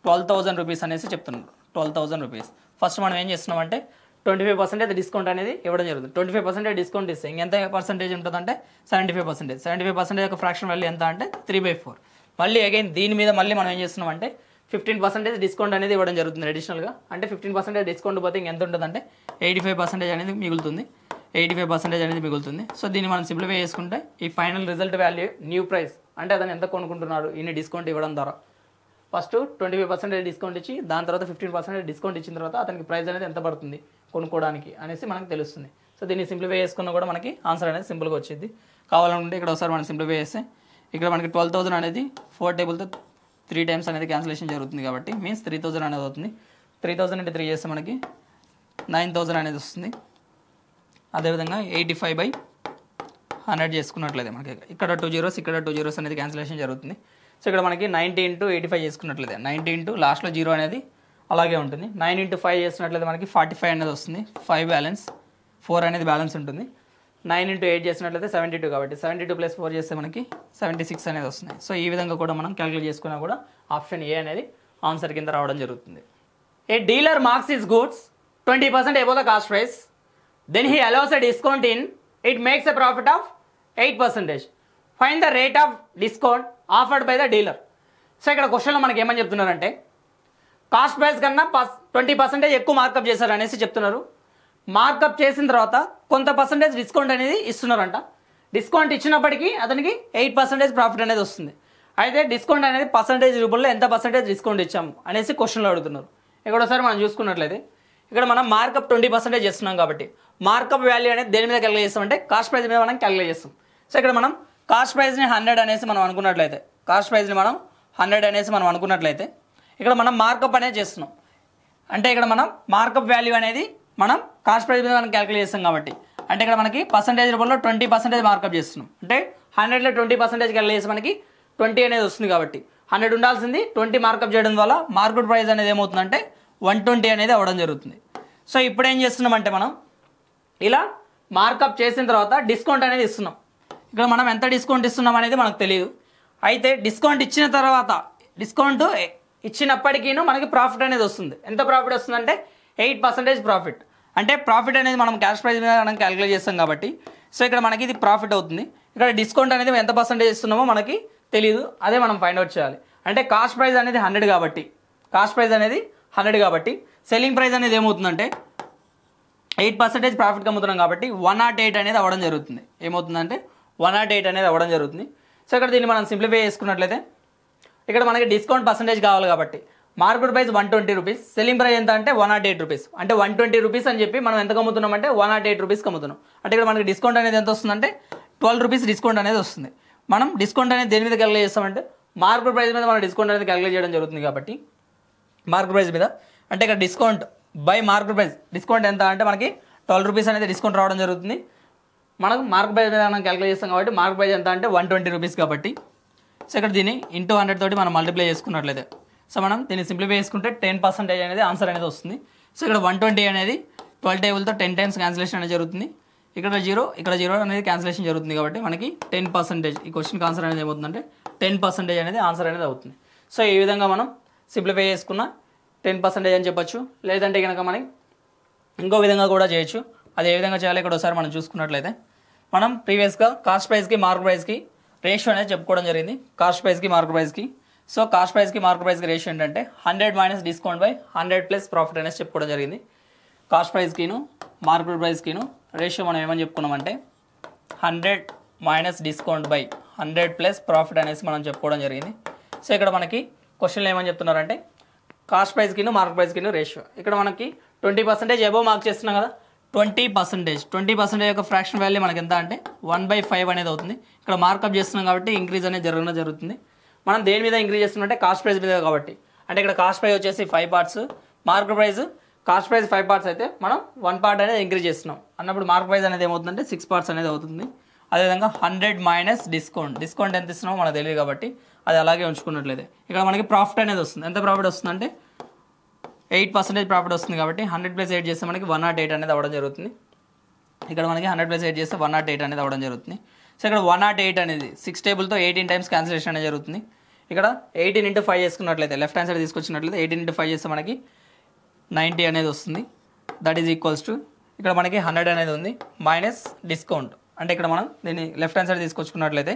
Speaker 1: 12,000 రూపీస్ అనేసి చెప్తున్నారు. 12,000 రూపీస్ ఫస్ట్ మనం ఏం చేస్తున్నామంటే 25% డిస్కౌంట్ అనేది ఇవ్వడం జరుగుతుంది. 25% డిస్కౌంట్ ఇస్తే ఇంకెంత పర్సెంటేజ్ ఉంటుందంటే 75%. 75% యొక్క ఫ్రాక్షన్ వాల్యూ ఎంత అంటే 3/4. మళ్ళీ అగైన్ దీని మీద మళ్ళీ మనం ఏం చేస్తున్నామంటే 15% డిస్కౌంట్ అనేది ఇవ్వడం జరుగుతుంది అడిషనల్గా. అంటే 15% డిస్కౌంట్ పోతే ఇంకెంత ఉంటుందంటే 85% అనేది మిగులుతుంది. 85% అనేది మిగులుతుంది. సో దీన్ని మనం సింప్లిఫై చేసుకుంటే ఈ final result value new price అంటే అతను ఎంత కొనుక్కుంటున్నాడు ఇన్ని డిస్కౌంట్ ఇవ్వడం ద్వారా ఫస్ట్ 25% డిస్కౌంట్ ఇచ్చి దాని తర్వాత 15% డిస్కౌంట్ ఇచ్చిన తర్వాత అతనికి ప్రైస్ అనేది ఎంత పడుతుంది కొనుక్కోవడానికి అనేసి మనకు తెలుస్తుంది. సో దీన్ని సింప్లిఫై చేసుకున్నా కూడా మనకి ఆన్సర్ అనేది సింపుల్గా వచ్చింది. కావాలనుకుంటే ఇక్కడ ఒకసారి మనం సింప్లిఫై చేస్తే ఇక్కడ మనకి 12,000 అనేది 4 టేబుల్తో 3 టైమ్స్ అనేది క్యాన్సిలేషన్ జరుగుతుంది కాబట్టి మీన్స్ 3,000 అనేది అవుతుంది. 3,000 into 3 చేస్తే మనకి 9,000 అనేది వస్తుంది. అదేవిధంగా 85/100 చేసుకున్నట్లయితే మనకి ఇక్కడ 2 zeros ఇక్కడ 2 zeros అనేది క్యాన్సిలేషన్ జరుగుతుంది. సో ఇక్కడ మనకి 90 into 85 చేసుకున్నట్లయితే 90 into లాస్ట్లో 0 అనేది అలాగే ఉంటుంది. 9 into 5 చేసినట్లయితే మనకి 45 అనేది వస్తుంది. 5 బ్యాలెన్స్ 4 అనేది బ్యాలెన్స్ ఉంటుంది. 9 into 8 చేసినట్లయితే 72 కాబట్టి 72 + 4 చేస్తే మనకి 76 అనేది వస్తుంది. సో ఈ విధంగా కూడా మనం క్యాలిక్యులేట్ చేసుకున్నా కూడా ఆప్షన్ ఏ అనేది ఆన్సర్ కింద రావడం జరుగుతుంది. A dealer marks his goods 20% above the cost price, then he allows a discount in it makes a profit of 8%. Find the rate of discount offered by the dealer. So ఇక్కడ క్వశ్చన్లో మనకి ఏమని చెప్తున్నారంటే cost price కన్నా 20% ఎక్కువ markup చేశారు అనేసి చెప్తున్నారు. మార్కప్ చేసిన తర్వాత కొంత పర్సంటేజ్ డిస్కౌంట్ అనేది ఇస్తున్నారంట. డిస్కౌంట్ ఇచ్చినప్పటికీ అతనికి 8% ప్రాఫిట్ అనేది వస్తుంది. అయితే డిస్కౌంట్ అనేది పర్సంటేజ్ రూపంలో ఎంత పర్సంటేజ్ డిస్కౌంట్ ఇచ్చాము అనేసి క్వశ్చన్లో అడుగుతున్నారు. ఇక్కడ ఒకసారి మనం చూసుకున్నట్లయితే ఇక్కడ మనం మార్కప్ 20% చేస్తున్నాం కాబట్టి మార్కప్ వాల్యూ అనేది దేని మీద క్యాలిక్యులేట్ చేస్తామంటే కాస్ట్ ప్రైస్ మీద మనం క్యాలిక్యులేట్ చేస్తాం. సో ఇక్కడ మనం కాస్ట్ ప్రైస్ని 100 అనేసి మనం అనుకున్నట్లయితే కాస్ట్ ప్రైస్ని మనం 100 అనేసి మనం అనుకున్నట్లయితే ఇక్కడ మనం మార్కప్ అనేది చేస్తున్నాం. అంటే ఇక్కడ మనం మార్కప్ వాల్యూ అనేది మనం కాస్ట్ ప్రైస్ మీద మనం క్యాలిక్యులేట్ చేస్తాం కాబట్టి అంటే ఇక్కడ మనకి పర్సంటేజ్ రూపంలో 20% మార్కప్ చేస్తున్నాం. అంటే 100లో 20% క్యాలిక్యులేట్ చేసి మనకి 20 అనేది వస్తుంది కాబట్టి 100 ఉండాల్సింది 20 మార్కప్ చేయడం వల్ల మార్కెట్ ప్రైస్ అనేది ఏమవుతుందంటే 120 అనేది అవ్వడం జరుగుతుంది. సో ఇప్పుడు ఏం చేస్తున్నామంటే మనం ఇలా మార్కప్ చేసిన తర్వాత డిస్కౌంట్ అనేది ఇస్తున్నాం. ఇక్కడ మనం ఎంత డిస్కౌంట్ ఇస్తున్నాం అనేది మనకు తెలియదు. అయితే డిస్కౌంట్ ఇచ్చిన తర్వాత డిస్కౌంట్ ఇచ్చినప్పటికీ మనకి ప్రాఫిట్ అనేది వస్తుంది. ఎంత ప్రాఫిట్ వస్తుందంటే 8% ప్రాఫిట్. అంటే ప్రాఫిట్ అనేది మనం క్యాష్ ప్రైస్ మీద మనం క్యాలిక్యులేట్ చేస్తాం కాబట్టి సో ఇక్కడ మనకి ఇది ప్రాఫిట్ అవుతుంది. ఇక్కడ డిస్కౌంట్ అనేది ఎంత పర్సెంటేజ్ ఇస్తున్నామో మనకి తెలియదు. అదే మనం ఫైండ్ అవుట్ చేయాలి. అంటే కాస్ట్ ప్రైస్ అనేది 100 కాబట్టి కాస్ట్ ప్రైస్ అనేది 100 కాబట్టి సెల్లింగ్ ప్రైస్ అనేది ఏమవుతుందంటే 8% ప్రాఫిట్కి అమ్ముతున్నాం కాబట్టి 108 అనేది అవ్వడం జరుగుతుంది. ఏమవుతుందంటే 108 అనేది అవ్వడం జరుగుతుంది. సో ఇక్కడ దీన్ని మనం సింప్లిఫై చేసుకున్నట్లయితే ఇక్కడ మనకి డిస్కౌంట్ పర్సంటేజ్ కావాలి కాబట్టి market price 120 rupees, selling price ఎంత అంటే 108 రూపీస్. అంటే 120 రూపీస్ అని చెప్పి మనం ఎంత అమ్ముతున్నాం అంటే 108 రూపీస్కి అమ్ముతున్నాం. అంటే ఇక్కడ మనకి డిస్కౌంట్ అనేది ఎంత వస్తుందంటే 12 రూపీస్ డిస్కౌంట్ అనేది వస్తుంది. మనం డిస్కౌంట్ అనేది దేని మీద క్యాలిక్యులేట్ చేస్తామంటే మార్కెట్ ప్రైస్ మీద మనం డిస్కౌంట్ అనేది క్యాలిక్యులేట్ చేయడం జరుగుతుంది. కాబట్టి మార్కెట్ ప్రైస్ మీద అంటే ఇక్కడ discount by market price, discount ఎంత అంటే మనకి 12 రూపీస్ అనేది డిస్కౌంట్ రావడం జరుగుతుంది. మనం మార్కెట్ ప్రైస్ మీద మనం క్యాలిక్యులేట్ చేస్తాం కాబట్టి మార్కెట్ ప్రైస్ ఎంత అంటే 120 రూపీస్. కాబట్టి సో ఇక్కడ దీన్ని ఇంటూ 100 తోటి మనం మల్టిప్లై చేసుకున్నట్లయితే సో మనం దీన్ని సింప్లిఫై చేసుకుంటే 10% అనేది ఆన్సర్ అనేది వస్తుంది. సో ఇక్కడ 120 అనేది 12 టేబుల్తో 10 టైమ్స్ క్యాన్సిలేషన్ అనేది జరుగుతుంది. ఇక్కడ 0 అనేది క్యాన్సిలేషన్ జరుగుతుంది. కాబట్టి మనకి 10% ఈ క్వశ్చన్కి ఆన్సర్ అనేది ఏమవుతుందంటే 10% అనేది ఆన్సర్ అనేది అవుతుంది. సో ఈ విధంగా మనం సింప్లిఫై చేసుకున్న 10% అని చెప్పొచ్చు. లేదంటే కనుక మనకి ఇంకో విధంగా కూడా చేయొచ్చు. అది ఏ విధంగా చేయాలి ఇక్కడ ఒకసారి మనం చూసుకున్నట్లయితే మనం ప్రీవియస్గా కాస్ట్ ప్రైస్కి మార్కెట్ ప్రైస్కి రేషియో అనేది చెప్పుకోవడం జరిగింది. కాస్ట్ ప్రైస్కి మార్కెట్ ప్రైస్కి సో కాస్ట్ ప్రైస్కి మార్కెట్ ప్రైస్కి రేషియో ఏంటంటే 100 minus discount by 100 plus profit అనేది చెప్పుకోవడం జరిగింది. కాస్ట్ ప్రైస్కిను మార్కెట్ ప్రైస్కిను రేషియో మనం ఏమని చెప్పుకున్నామంటే 100 minus discount by 100 plus profit అనేసి మనం చెప్పుకోవడం జరిగింది. సో ఇక్కడ మనకి క్వశ్చన్లో ఏమని చెప్తున్నారంటే కాస్ట్ ప్రైస్కిను మార్కెట్ ప్రైస్కిను రేషియో ఇక్కడ మనకి 20% అబోవ్ మార్క్ చేస్తున్నాం కదా. 20% యొక్క ఫ్రాక్షన్ వాల్యూ మనకి ఎంత అంటే 1/5 అనేది అవుతుంది. ఇక్కడ మార్కప్ చేస్తున్నాం కాబట్టి ఇంక్రీజ్ అనేది జరుగుతుంది. మనం దేని మీద ఇంక్రీజ్ చేస్తున్నాం అంటే కాస్ట్ ప్రైస్ మీద కాబట్టి అంటే ఇక్కడ కాస్ట్ ప్రైస్ వచ్చేసి 5 parts, market price cost price 5 parts అయితే మనం 1 పార్ట్ అనేది ఇంక్రీజ్ చేస్తున్నాం అన్నప్పుడు మార్కెట్ ప్రైస్ అనేది ఏమవుతుందంటే 6 పార్ట్స్ అనేది అవుతుంది. అదేవిధంగా 100 మైనస్ డిస్కౌంట్ ఎంత ఇస్తున్నామో మనకు తెలియదు కాబట్టి అది అలాగే ఉంచుకున్నట్లయితే ఇక్కడ మనకి ప్రాఫిట్ అనేది వస్తుంది. ఎంత ప్రాఫిట్ వస్తుందంటే 8% ప్రాఫిట్ వస్తుంది. కాబట్టి 100 ప్లస్ 8 చేస్తే మనకి 108 అనేది అవ్వడం జరుగుతుంది. ఇక్కడ మనకి 100 ప్లస్ 8 చేస్తే 108 అనేది అవ్వడం జరుగుతుంది. సో ఇక్కడ 108 అనేది 6 టేబుల్తో 18 టైమ్స్ క్యాన్సిలేషన్ అనేది జరుగుతుంది. ఇక్కడ 18 into 5 చేసుకున్నట్లయితే లెఫ్ట్ హ్యాండ్ సైడ్ తీసుకొచ్చినట్లయితే 18 into 5 చేస్తే మనకి 90 అనేది వస్తుంది. దట్ ఈజ్ ఈక్వల్స్ టు ఇక్కడ మనకి 100 అనేది ఉంది మైనస్ డిస్కౌంట్. అంటే ఇక్కడ మనం దీన్ని లెఫ్ట్ హ్యాండ్ సైడ్ తీసుకొచ్చుకున్నట్లయితే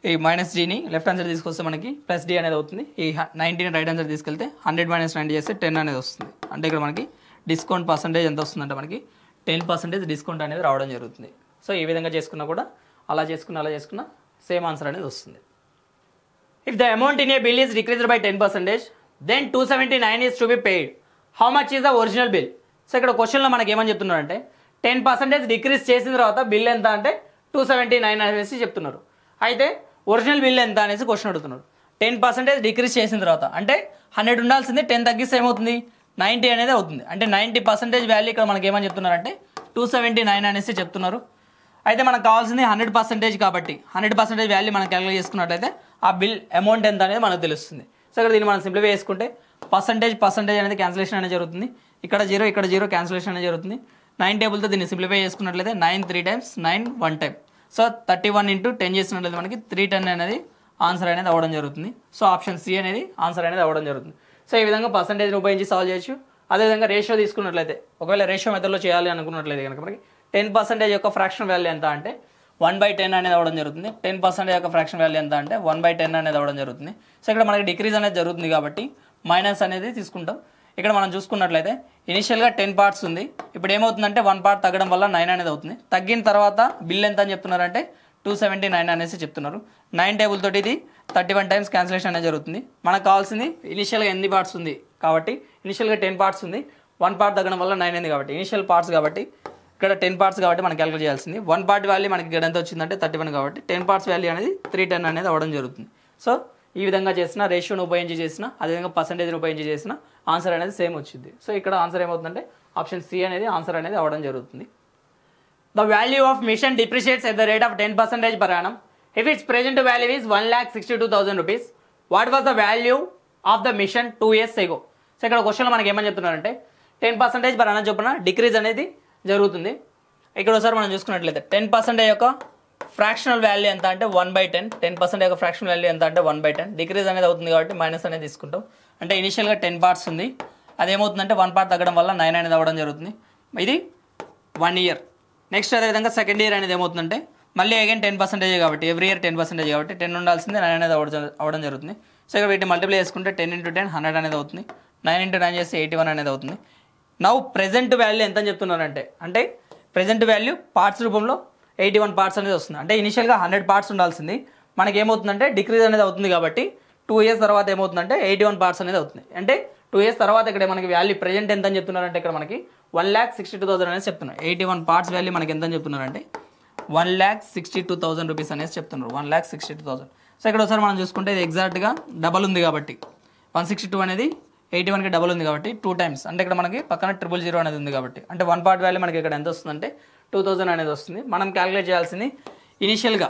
Speaker 1: ఈ మైనస్ డీని లెఫ్ట్ హ్యాండ్ సైడ్ తీసుకొస్తే మనకి ప్లస్ డి అనేది అవుతుంది. ఈ 90ని రైట్ హ్యాండ్ సైడ్ తీసుకెళ్తే 100 మైనస్ 90 చేస్తే 10 అనేది వస్తుంది. అంటే ఇక్కడ మనకి డిస్కౌంట్ పర్సంటేజ్ ఎంత వస్తుందంటే మనకి 10% డిస్కౌంట్ అనేది రావడం జరుగుతుంది. సో ఈ విధంగా చేసుకున్నా కూడా అలా చేసుకున్న సేమ్ ఆన్సర్ అనేది వస్తుంది. If the amount in a bill is decreased by 10%, then 279 is to be paid. How much is the original bill? So ఇక్కడ క్వశ్చన్లో మనకి ఏమని చెప్తున్నారంటే 10% డిక్రీజ్ చేసిన తర్వాత బిల్ ఎంత అంటే 279 అనేసి చెప్తున్నారు. అయితే ఒరిజినల్ బిల్ ఎంత అనేసి క్వశ్చన్ అడుగుతున్నారు. 10% డిక్రీజ్ చేసిన తర్వాత అంటే 100 ఉండాల్సింది 10 తగ్గిస్తే ఏమవుతుంది 90 అనేది అవుతుంది. అంటే 90% వాల్యూ ఇక్కడ మనకి ఏమని చెప్తున్నారంటే 279 అనేసి చెప్తున్నారు. అయితే మనకు కావాల్సింది 100% కాబట్టి 100% వాల్యూ మనం క్యాలిక్యులేట్ చేసుకున్నట్లయితే ఆ బిల్ అమౌంట్ ఎంత అనేది మనకు తెలుస్తుంది. సో ఇక్కడ దీన్ని మనం సింప్లిఫై చేసుకుంటే పర్సంటేజ్ అనేది క్యాన్సిలేషన్ అనేది జరుగుతుంది. ఇక్కడ 0 క్యాన్సిలేషన్ అనేది జరుగుతుంది. 9 టేబుల్తో దీన్ని సింప్లిఫై చేసుకున్నట్లయితే 9 3 టైమ్స్ 9 1 టైం. సో 31 into 10 చేసినట్లయితే మనకి 310 అనేది ఆన్సర్ అనేది అవ్వడం జరుగుతుంది. సో ఆప్షన్ సి అనేది ఆన్సర్ అనేది అవ్వడం జరుగుతుంది. సో ఈ విధంగా పర్సంటేజ్ని ఉపయోగించి సాల్వ్ చేయొచ్చు. అదేవిధంగా రేషియో తీసుకున్నట్లయితే ఒకవేళ రేషియో మెథడ్లో చేయాలి అనుకున్నట్లయితే కనుక మనకి 10% యొక్క ఫ్రాక్షన్ వాల్యూ ఎంత అంటే 1/10 అనేది అవ్వడం జరుగుతుంది. 10% యొక్క ఫ్రాక్షన్ వాల్యూ ఎంత అంటే 1/10 అనేది అవ్వడం జరుగుతుంది. సో ఇక్కడ మనకి డిక్రీజ్ అనేది జరుగుతుంది కాబట్టి మైనస్ అనేది తీసుకుంటాం. ఇక్కడ మనం చూసుకున్నట్లయితే ఇనిషియల్గా 10 పార్ట్స్ ఉంది. ఇప్పుడు ఏమవుతుందంటే 1 పార్ట్ తగ్గడం వల్ల 9 అనేది అవుతుంది. తగ్గిన తర్వాత బిల్ ఎంత అని చెప్తున్నారంటే 279 అనేసి చెప్తున్నారు. 9 టేబుల్ తోటి ఇది 31 టైమ్స్ క్యాన్సిలేషన్ అనేది జరుగుతుంది. మనకు కావాల్సింది ఇనిషియల్గా ఎన్ని పార్ట్స్ ఉంది కాబట్టి ఇనిషియల్గా 10 పార్ట్స్ ఉంది. 1 పార్ట్ తగ్గడం వల్ల 9 అయింది కాబట్టి ఇనిషియల్ పార్ట్స్ కాబట్టి ఇక్కడ 10 పార్ట్స్ కాబట్టి మనం క్యాలిక్యులేట్ చేయాల్సింది 1 పార్ట్ వాల్యూ మనకి ఇక్కడ ఎంత వచ్చిందంటే 31 కాబట్టి 10 పార్ట్స్ వాల్యూ అనేది 310 అనేది అవ్వడం జరుగుతుంది. సో ఈ విధంగా చేసిన రేషియోను ఉపయోగించి చేసిన అదేవిధంగా పర్సంటేజ్ని ఉపయోగించి చేసిన ఆన్సర్ అనేది సేమ్ వచ్చింది. సో ఇక్కడ ఆన్సర్ ఏమవుతుందంటే ఆప్షన్ సి అనేది ఆన్సర్ అనేది అవ్వడం జరుగుతుంది. The value of machine depreciates at the rate of 10% per annum. If its present value is 1,62,000 rupees, what was the value of the mission 2 years ago? So ఇక్కడ క్వశ్చన్లో మనకి ఏమని చెప్తున్నారంటే 10% per annum చొప్పున డిక్రీజ్ అనేది జరుగుతుంది. ఇక్కడ ఒకసారి మనం చూసుకున్నట్లయితే 10% యొక్క ఫ్రాక్షనల్ వాల్యూ ఎంత అంటే 1/10. 10% యొక్క ఫ్రాక్షన్ వాల్యూ ఎంత అంటే 1/10. డిక్రీజ్ అనేది అవుతుంది కాబట్టి మైనస్ అనేది తీసుకుంటాం. అంటే ఇనిషియల్గా 10 పార్ట్స్ ఉంది. అదేమవుతుందంటే 1 పార్ట్ తగ్గడం వల్ల 9 అనేది అవ్వడం జరుగుతుంది. ఇది 1 year. నెక్స్ట్ అదేవిధంగా సెకండ్ ఇయర్ అనేది ఏమవుతుందంటే మళ్ళీ అగైన్ 10% కాబట్టి ఎవ్రీ ఇయర్ 10% కాబట్టి 10 ఉండాల్సిందే 9 అనేది అవ్వడం జరుగుతుంది. సో ఇక్కడ వీటిని మల్టిప్లై చేసుకుంటే 10 into 10 100 అనేది అవుతుంది. 9 into 9 చేస్తే 81 అనేది అవుతుంది. నౌ ప్రెజెంట్ వాల్యూ ఎంత అని చెప్తున్నారంటే అంటే ప్రెజెంట్ వాల్యూ పార్ట్స్ రూపంలో 81 పార్ట్స్ అనేది వస్తుంది. అంటే ఇనిషియల్గా 100 పార్ట్స్ ఉండాల్సింది మనకి ఏమవుతుందంటే డిక్రీజ్ అనేది అవుతుంది కాబట్టి 2 years తర్వాత ఏమవుతుందంటే 81 పార్ట్స్ అనేది అవుతుంది. అంటే 2 years తర్వాత ఇక్కడ మనకి వాల్యూ ప్రెజెంట్ ఎంత అని చెప్తున్నారంటే ఇక్కడ మనకి 1,62,000 అనేది చెప్తున్నారు. 81 పార్ట్స్ వాల్యూ మనకి ఎంత అని చెప్తున్నారంటే 1,62,000 రూపీస్ అనేది చెప్తున్నారు. 1,62,000. సో ఇక్కడ ఒకసారి మనం చూసుకుంటే ఇది ఎగ్జాక్ట్గా డబల్ ఉంది కాబట్టి 162 అనేది 81కి డబల్ ఉంది కాబట్టి 2 times, అంటే ఇక్కడ మనకి పక్కన 000 అనేది ఉంది కాబట్టి అంటే 1 part వాల్యూ మనకి ఇక్కడ ఎంత వస్తుందంటే 2000 అనేది వస్తుంది. మనం క్యాలిక్యులేట్ చేయాల్సింది ఇనిషియల్గా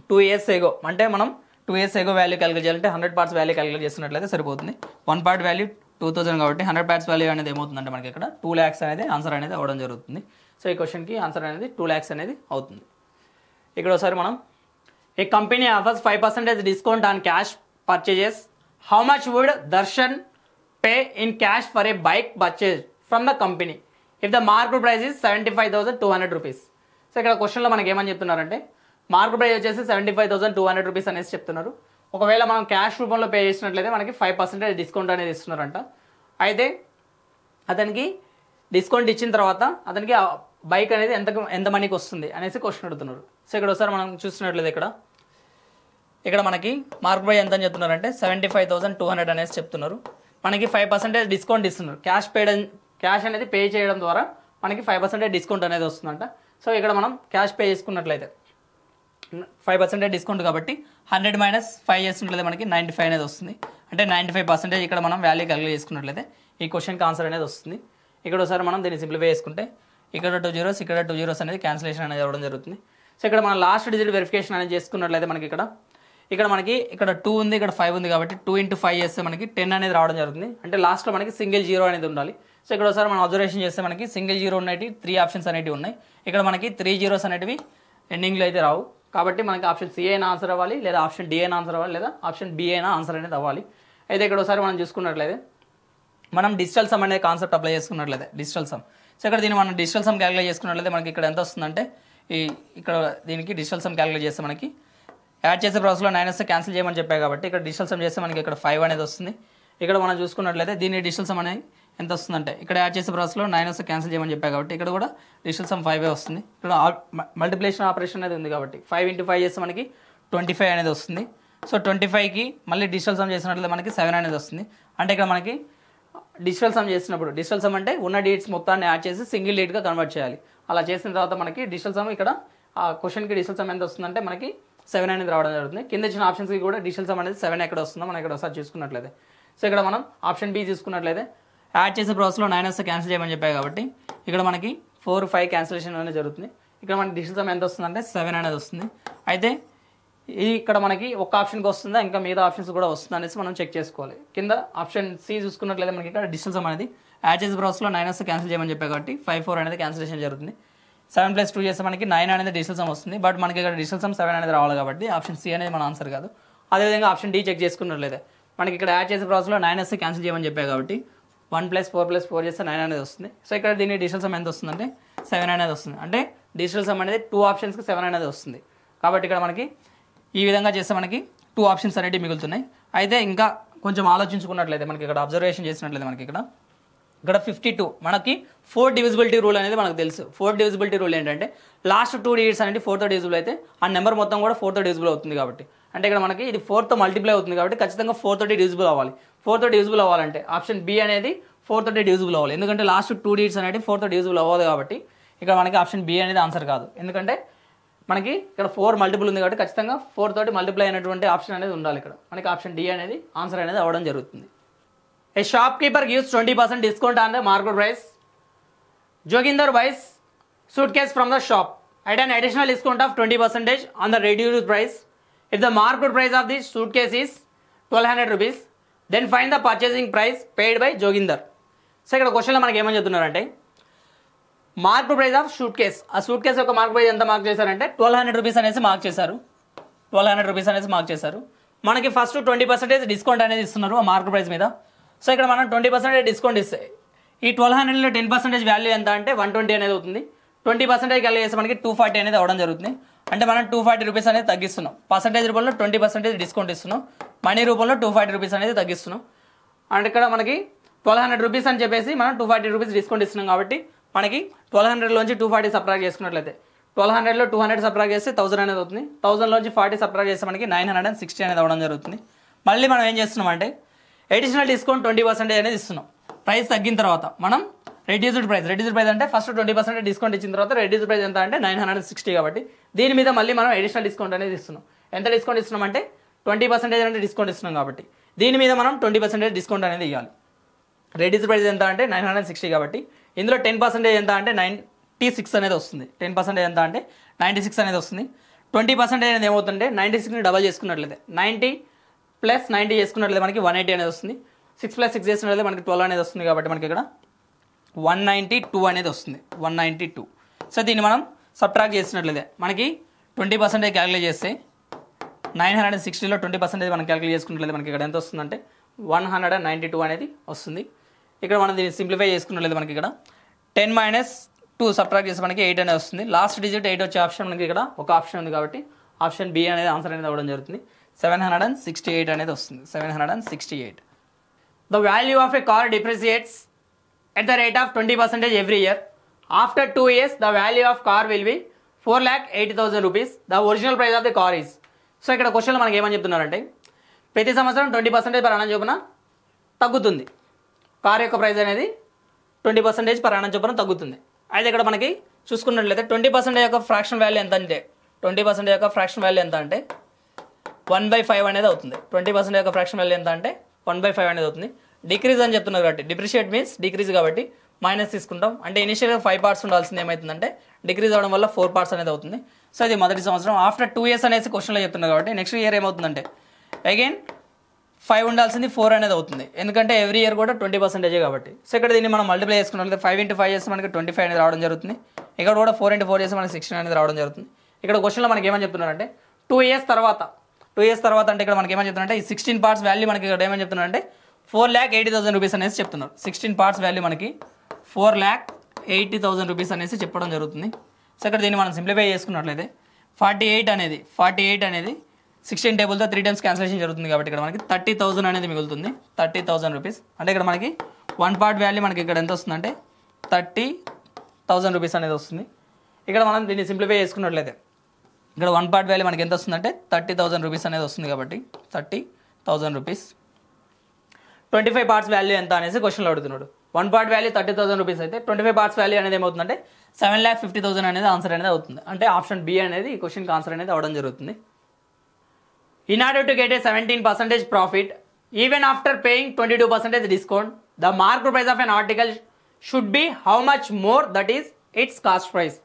Speaker 1: 2 years ago, అంటే మనం 2 years ago వాల్యూ క్యాలిక్యులేట్ చేయాలంటే 100 parts వాల్యూ క్యాలిక్యులేట్ చేస్తున్నట్లయితే సరిపోతుంది. 1 part వాల్యూ 2000 కాబట్టి 100 parts వాల్యూ అనేది ఏమవుతుందంటే మనకి ఇక్కడ 2 lakhs అనేది ఆన్సర్ అనేది అవ్వడం జరుగుతుంది. సో ఈ క్వశ్చన్కి ఆన్సర్ అనేది 2 lakhs అనేది అవుతుంది. ఇక్కడ ఒకసారి మనం a company offers 5% discount on cash purchases, how much would Darshan pay in cash for a bike purchase from the company if the market price is 75,200 rupees. So ఇక్కడ క్వశ్చన్లో మనకి ఏమని చెప్తున్నారంటే మార్కెట్ ప్రైస్ వచ్చేసి 75,200 రూపీస్ అనేసి చెప్తున్నారు. ఒకవేళ మనం క్యాష్ రూపంలో పే చేసినట్లయితే మనకి 5% డిస్కౌంట్ అనేది ఇస్తున్నారంట. అయితే అతనికి డిస్కౌంట్ ఇచ్చిన తర్వాత అతనికి బైక్ అనేది ఎంత మనీకి వస్తుంది అనేసి క్వశ్చన్ అడుగుతున్నారు. సో ఇక్కడ ఒకసారి మనం చూస్తున్నట్లయితే ఇక్కడ మనకి మార్కెట్ ప్రైస్ ఎంత అని చెప్తున్నారంటే 75,200 అనేసి చెప్తున్నారు. మనకి 5% డిస్కౌంట్ ఇస్తున్నారు. క్యాష్ అనేది పే చేయడం ద్వారా మనకి 5% డిస్కౌంట్ అనేది వస్తుందంట. సో ఇక్కడ మనం క్యాష్ పే చేసుకున్నట్లయితే 5% డిస్కౌంట్ కాబట్టి 100 - 5 చేసినట్లయితే మనకి 95 అనేది వస్తుంది. అంటే 95% ఇక్కడ మనం వాల్యూ క్యాలిక్యులేట్ చేసుకున్నట్లయితే ఈ క్వశ్చన్కి ఆన్సర్ అనేది వస్తుంది. ఇక్కడ ఒకసారి మనం దీన్ని సింప్లిఫై చేసుకుంటే ఇక్కడ 2 zeros ఇక్కడ 2 zeros అనేది క్యాన్సిలేషన్ అనేది అవ్వడం జరుగుతుంది. సో ఇక్కడ మనం లాస్ట్ డిజిట్ వెరిఫికేషన్ అనేది చేసుకున్నట్లయితే మనకి ఇక్కడ మనకి ఇక్కడ 2 ఉంది, ఇక్కడ 5 ఉంది కాబట్టి 2 × 5 చేస్తే మనకి 10 అనేది రావడం జరుగుతుంది. అంటే లాస్ట్లో మనకి సింగిల్ జీరో అనేది ఉండాలి. సో ఇక్కడ ఒకసారి మనం అబ్జర్వేషన్ చేస్తే మనకి సింగిల్ జీరో ఉన్నవి 3 ఆప్షన్స్ అనేవి ఉన్నాయి. ఇక్కడ మనకి 3 zeros అనేటివి ఎండింగ్లో అయితే రావు. కాబట్టి మనకి ఆప్షన్ సి అయినా ఆన్సర్ అవ్వాలి, లేదా ఆప్షన్ డి అయినా ఆన్సర్ అవ్వాలి, లేదా ఆప్షన్ బి అయినా ఆన్సర్ అనేది అవ్వాలి. అయితే ఇక్కడ ఒకసారి మనం చూసుకున్నట్లయితే మనం డిజిటల్ సమ్ అనే కాన్సెప్ట్ అప్లై చేసుకున్నట్లయితే డిజిటల్ సమ్. సో ఇక్కడ దీన్ని మనం డిజిటల్ సమ్ క్యాలిక్యులేట్ చేసుకున్నట్లయితే మనకి ఇక్కడ ఎంత వస్తుందంటే ఇక్కడ దీనికి డిజిటల్ సమ్ క్యాలిక్యులేట్ చేస్తే మనకి యాడ్ చేసే ప్రాసెస్లో 9 వస్తే క్యాన్సిల్ చేయమని చెప్పాయి కాబట్టి ఇక్కడ డిజిటల్ సమ్ చేస్తే మనకి ఇక్కడ 5 అనేది వస్తుంది. ఇక్కడ మనం చూసుకున్నట్లయితే దీని డిజిటల్ సమ్ అనేది ఎంత వస్తుందంటే ఇక్కడ యాడ్ చేసే ప్రాసెస్లో 9 వస్తే క్యాన్సిల్ చేయమని చెప్పాయి కాబట్టి ఇక్కడ కూడా డిజిటల్ సమ్ 5 వస్తుంది. ఇక్కడ మల్టిప్లికేషన్ ఆపరేషన్ అనేది ఉంది కాబట్టి 5 × 5 చేస్తే మనకి 25 అనేది వస్తుంది. సో 25కి మళ్ళీ డిజిటల్ సమ్ చేసినట్లయితే మనకి 7 అనేది వస్తుంది. అంటే ఇక్కడ మనకి డిజిటల్ సమ్ చేసినప్పుడు డిజిటల్ సమ్ అంటే ఉన్న డేట్స్ మొత్తాన్ని యాడ్ చేసి సింగిల్ డేట్గా కన్వర్ట్ చేయాలి. అలా చేసిన తర్వాత మనకి డిజిటల్ సమ్ ఇక్కడ ఆ క్వశ్చన్కి డిజిటల్ సమ్ ఎంత వస్తుందంటే మనకి 7 అనేది రావడం జరుగుతుంది. కింద ఇచ్చిన ఆప్షన్స్కి కూడా డిజిటల్ సమ్ అనేది 7 ఎక్కడ వస్తుందో మనం ఇక్కడ ఒకసారి చూసుకున్నట్లయితే సో ఇక్కడ మనం ఆప్షన్ బి చూసుకున్నట్లయితే యాడ్ చేసే ప్రాసెస్లో 9 వస్తే క్యాన్సిల్ చేయమని చెప్పాయి కాబట్టి ఇక్కడ మనకి 4, 5 క్యాన్సిలేషన్ అనేది జరుగుతుంది. ఇక్కడ మనకి డిజిటల్ సమ్ ఎంత వస్తుందంటే 7 అనేది వస్తుంది. అయితే ఇక్కడ మనకి ఒక ఆప్షన్కి వస్తుందా ఇంకా మిగతా ఆప్షన్స్ కూడా వస్తుందా అనేసి మనం చెక్ చేసుకోవాలి. కింద ఆప్షన్ సి చూసుకున్నట్లయితే మనకి ఇక్కడ డిజిటల్ సమ్ అనేది యాడ్ చేసే ప్రాసెస్లో 9 వస్తే క్యాన్సిల్ చేయమని చెప్పాయి కాబట్టి 5, 4 అనేది క్యాన్సిలేషన్ జరుగుతుంది. 7 + 2 చేస్తే మనకి 9 అనేది డిజిటల్ సమ్ వస్తుంది. బట్ మనకి ఇక్కడ డిజిటల్ సమ్ 7 అనేది రావాలి కాబట్టి ఆప్షన్ సి అనేది మన ఆన్సర్ కాదు. అదేవిధంగా ఆప్షన్ డి చెక్ చేసుకున్నట్లయితే మనకి ఇక్కడ యాడ్ చేసే ప్రాసెస్లో 9 వస్తే క్యాన్సిల్ చేయమని చెప్పాయి కాబట్టి 1 + 4 + 4 చేస్తే 9 అనేది వస్తుంది. సో ఇక్కడ దీని డిజిటల్ సమ్ ఎంత వస్తుందంటే 7 అనేది వస్తుంది. అంటే డిజిటల్ సమ్ అనేది 2 ఆప్షన్స్కి 7 అనేది వస్తుంది. కాబట్టి ఇక్కడ మనకి ఈ విధంగా చేస్తే మనకి 2 ఆప్షన్స్ అనేవి మిగులుతున్నాయి. అయితే ఇంకా కొంచెం ఆలోచించుకున్నట్లయితే మనకి ఇక్కడ అబ్జర్వేషన్ చేసినట్లయితే మనకి ఇక్కడ 52 మనకి 4 డివిజిబిలిటీ రూల్ అనేది మనకు తెలుసు. 4 డివిజిబిలిటీ రూల్ ఏంటంటే లాస్ట్ 2 డిజిట్స్ అనేది 4తో డివిజిబుల్ అయితే ఆ నెంబర్ మొత్తం కూడా 4తో డివిజిబుల్ అవుతుంది కాబట్టి అంటే ఇక్కడ మనకి ఇది 4తో మల్టిప్లై అవుతుంది కాబట్టి ఖచ్చితంగా 4తో డివిజిబుల్ అవ్వాలి. 4తో డివిజిబుల్ అవ్వాలంటే ఆప్షన్ బి అనేది 4తో డివిజిబుల్ అవ్వాలి. ఎందుకంటే లాస్ట్ 2 డిజిట్స్ అనేది 4తో డివిజిబుల్ అవ్వదు కాబట్టి ఇక్కడ మనకి ఆప్షన్ బి అనేది ఆన్సర్ కాదు. ఎందుకంటే మనకి ఇక్కడ 4 మల్టిపుల్ ఉంది కాబట్టి ఖచ్చితంగా 4 తోటి మల్టిప్లై అయినటువంటి ఆప్షన్ అనేది ఉండాలి. ఇక్కడ మనకి ఆప్షన్ డి అనేది ఆన్సర్ అనేది అవ్వడం జరుగుతుంది. A shopkeeper gives 20% discount on the market price. Joginder buys suitcase from the shop at an additional discount of 20% on the reduced price. If the market price of the suitcase is 1200 rupees, then find the purchasing price paid by Joginder. So ఇక్కడ క్వశ్చన్లో మనకి ఏమని చెప్తున్నారంటే market price of suit case, ఆ suit case యొక్క market price ఎంత mark చేశారంటే 1200 rupees అనేసి మార్క్ చేశారు. 1200 రూపీస్ అనేసి మార్క్ చేశారు. మనకి ఫస్ట్ 20% డిస్కౌంట్ అనేది ఇస్తున్నారు ఆ మార్కెట్ ప్రైస్ మీద. సో ఇక్కడ మనం 20% డిస్కౌంట్ ఇస్తే ఈ 1200లో 10% వాల్యూ ఎంత అంటే 120 అనేది అవుతుంది. 20% కలిగి చేస్తే మనకి 240 అనేది అవ్వడం జరుగుతుంది. అంటే మనం 240 రూపీస్ అనేది తగ్గిస్తున్నాం. పర్సెంటేజ్ రూపంలో 20% డిస్కౌంట్ ఇస్తున్నాం, మనీ రూపంలో 240 రూపీస్ అనేది తగ్గిస్తున్నాం. అంటే ఇక్కడ మనకి 1200 రూపీస్ అని చెప్పేసి మనం 240 రూపీస్ డిస్కౌంట్ ఇస్తున్నాం కాబట్టి మనకి 1200లోంచి 240 సబ్ట్రాక్ట్ చేసుకున్నట్లయితే 1200లో 200 సబ్ట్రాక్ట్ చేస్తే 1000 అనేది అవుతుంది. 1000లోంచి 40 సబ్ట్రాక్ట్ చేస్తే మనకి 960 అనేది అవ్వడం జరుగుతుంది. మళ్ళీ మనం ఏం చేస్తున్నాం అంటే అడిషనల్ డిస్కౌంట్ 20% అనేది ఇస్తున్నాం. ప్రైస్ తగ్గిన తర్వాత మనం రెడ్యూస్డ్ ప్రైస్ అంటే ఫస్ట్ 20% డిస్కౌంట్ ఇచ్చిన తర్వాత రెడ్యూస్డ్ ప్రైస్ ఎంత అంటే 960 కాబట్టి దీని మీద మళ్ళీ మనం అడిషనల్ డిస్కౌంట్ అనేది ఇస్తున్నాం. ఎంత డిస్కౌంట్ ఇస్తున్నాం అంటే 20% అనేది డిస్కౌంట్ ఇస్తున్నాం కాబట్టి దీని మీద మనం 20% డిస్కౌంట్ అనేది ఇవ్వాలి. రెడ్యూస్డ్ ప్రైస్ ఎంత అంటే 960 కాబట్టి ఇందులో 10% ఎంత అంటే 96 అనేది వస్తుంది. 10% ఎంత అంటే 96 అనేది వస్తుంది. 20% అనేది ఏమవుతుందంటే 96ని డబల్ చేసుకున్నట్లయితే 90 ప్లస్ 90 చేసుకున్నట్లయితే మనకి 180 అనేది వస్తుంది. 6 ప్లస్ 6 చేసినట్లయితే మనకి 12 అనేది వస్తుంది కాబట్టి మనకి ఇక్కడ 192 అనేది వస్తుంది. 192. సో దీన్ని మనం సబ్ట్రాక్ట్ చేసినట్లయితే మనకి 20% క్యాలిక్యులేట్ చేస్తే 960లో 20% మనం క్యాలిక్యులేట్ చేసుకున్నట్లయితే మనకి ఇక్కడ ఎంత వస్తుందంటే 192 అనేది వస్తుంది. ఇక్కడ మనం దీన్ని సింప్లిఫై చేసుకున్నట్లయితే మనకి ఇక్కడ 10 - 2 సబ్ట్రాక్ట్ చేస్తే మనకి 8 అనేది వస్తుంది. లాస్ట్ డిజిట్ 8 వచ్చే ఆప్షన్ మనకి ఇక్కడ ఒక ఆప్షన్ ఉంది కాబట్టి ఆప్షన్ బి అనేది ఆన్సర్ అనేది అవ్వడం జరుగుతుంది. 768 అనేది వస్తుంది. 768. The value of a car depreciates at the rate of 20% every year. After 2 years, the value of car will be 4,80,000 rupees. The original price of the car is. So ఇక్కడ క్వశ్చన్లో మనకి ఏమని చెప్తున్నారంటే ప్రతి సంవత్సరం 20% per annum చొప్పున తగ్గుతుంది. Car యొక్క ప్రైస్ అనేది 20% per annum చొప్పున తగ్గుతుంది. అయితే ఇక్కడ మనకి చూసుకున్నట్లయితే 20% యొక్క ఫ్రాక్షన్ వాల్యూ ఎంత అంటే 20% యొక్క ఫ్రాక్షన్ వాల్యూ ఎంత అంటే 1/5 అనేది అవుతుంది. 20% యొక్క ఫ్రాక్షన్ వాల్యూ ఎంత అంటే 1/5 అనేది అవుతుంది. డిక్రీజ్ అని చెప్తున్నారు కాబట్టి డిప్రిషియేట్ మీన్స్ డిక్రీజ్ కాబట్టి మైనస్ తీసుకుంటాం. అంటే ఇనిషియల్గా 5 parts ఉండాల్సింది ఏమవుతుందంటే డిక్రీజ్ అవడం వల్ల 4 parts అనేది అవుతుంది. సో ఇది మొదటి సంవత్సరం. ఆఫ్టర్ 2 years అనేసి క్వశ్చన్లో చెప్తున్నారు కాబట్టి నెక్స్ట్ ఇయర్ ఏమవుతుందంటే అగైన్ 5 ఉండాల్సింది 4 అనేది అవుతుంది. ఎందుకంటే ఎవ్రీ ఇయర్ కూడా 20% కాబట్టి. సో ఇక్కడ దీన్ని మనం మల్టిప్లై చేసుకున్నట్లయితే 5 × 5 చేస్తే మనకి 25 అనేది రావడం జరుగుతుంది. ఇక్కడ కూడా 4 × 4 చేస్తే మనకి 16 అనేది రావడం జరుగుతుంది. ఇక్కడ క్వశ్చన్లో మనకి ఏమని చెప్తున్నారంటే 2 years తర్వాత అంటే ఇక్కడ మనకి ఏమని చెప్తున్నారంటే ఈ 16 parts వాల్యూ మనకి ఇక్కడ ఏమని చెప్తున్నారంటే 4,80,000 రూపీస్ అనేసి చెప్తున్నారు. 16 parts వాల్యూ మనకి 4,80,000 రూపీస్ అనేసి చెప్పడం జరుగుతుంది. సో ఇక్కడ దీన్ని మనం సింప్లిఫై చేసుకున్నట్లయితే 48 అనేది 16 టేబుల్తో 3 times క్యాన్సిలేషన్ జరుగుతుంది కాబట్టి ఇక్కడ మనకి 30,000 అనేది మిగులుతుంది. 30,000 రూపీస్ అంటే ఇక్కడ మనకి 1 part వాల్యూ మనకి ఇక్కడ ఎంత వస్తుందంటే 30,000 రూపీస్ అనేది వస్తుంది. ఇక్కడ మనం దీన్ని సింప్లిఫై చేసుకున్నట్లయితే ఇక్కడ 1 part వాల్యూ మనకి ఎంత వస్తుందంటే 30,000 రూపీస్ అనేది వస్తుంది కాబట్టి 30,000 రూపీస్. 25 parts వాల్యూ ఎంత అనేసి క్వశ్చన్లో అడుగుతున్నాడు. 1 part వాల్యూ 30,000 రూపీస్ అయితే 25 parts వాల్యూ అనేది ఏమవుతుందంటే 7,50,000 అనేది ఆన్సర్ అనేది అవుతుంది. అంటే ఆప్షన్ బి అనేది ఈ క్వశ్చన్కి ఆన్సర్ అనేది అవ్వడం జరుగుతుంది. In order to get a 17% profit, even after paying 22% discount, the market price of an article should be how much more, that is its cost price.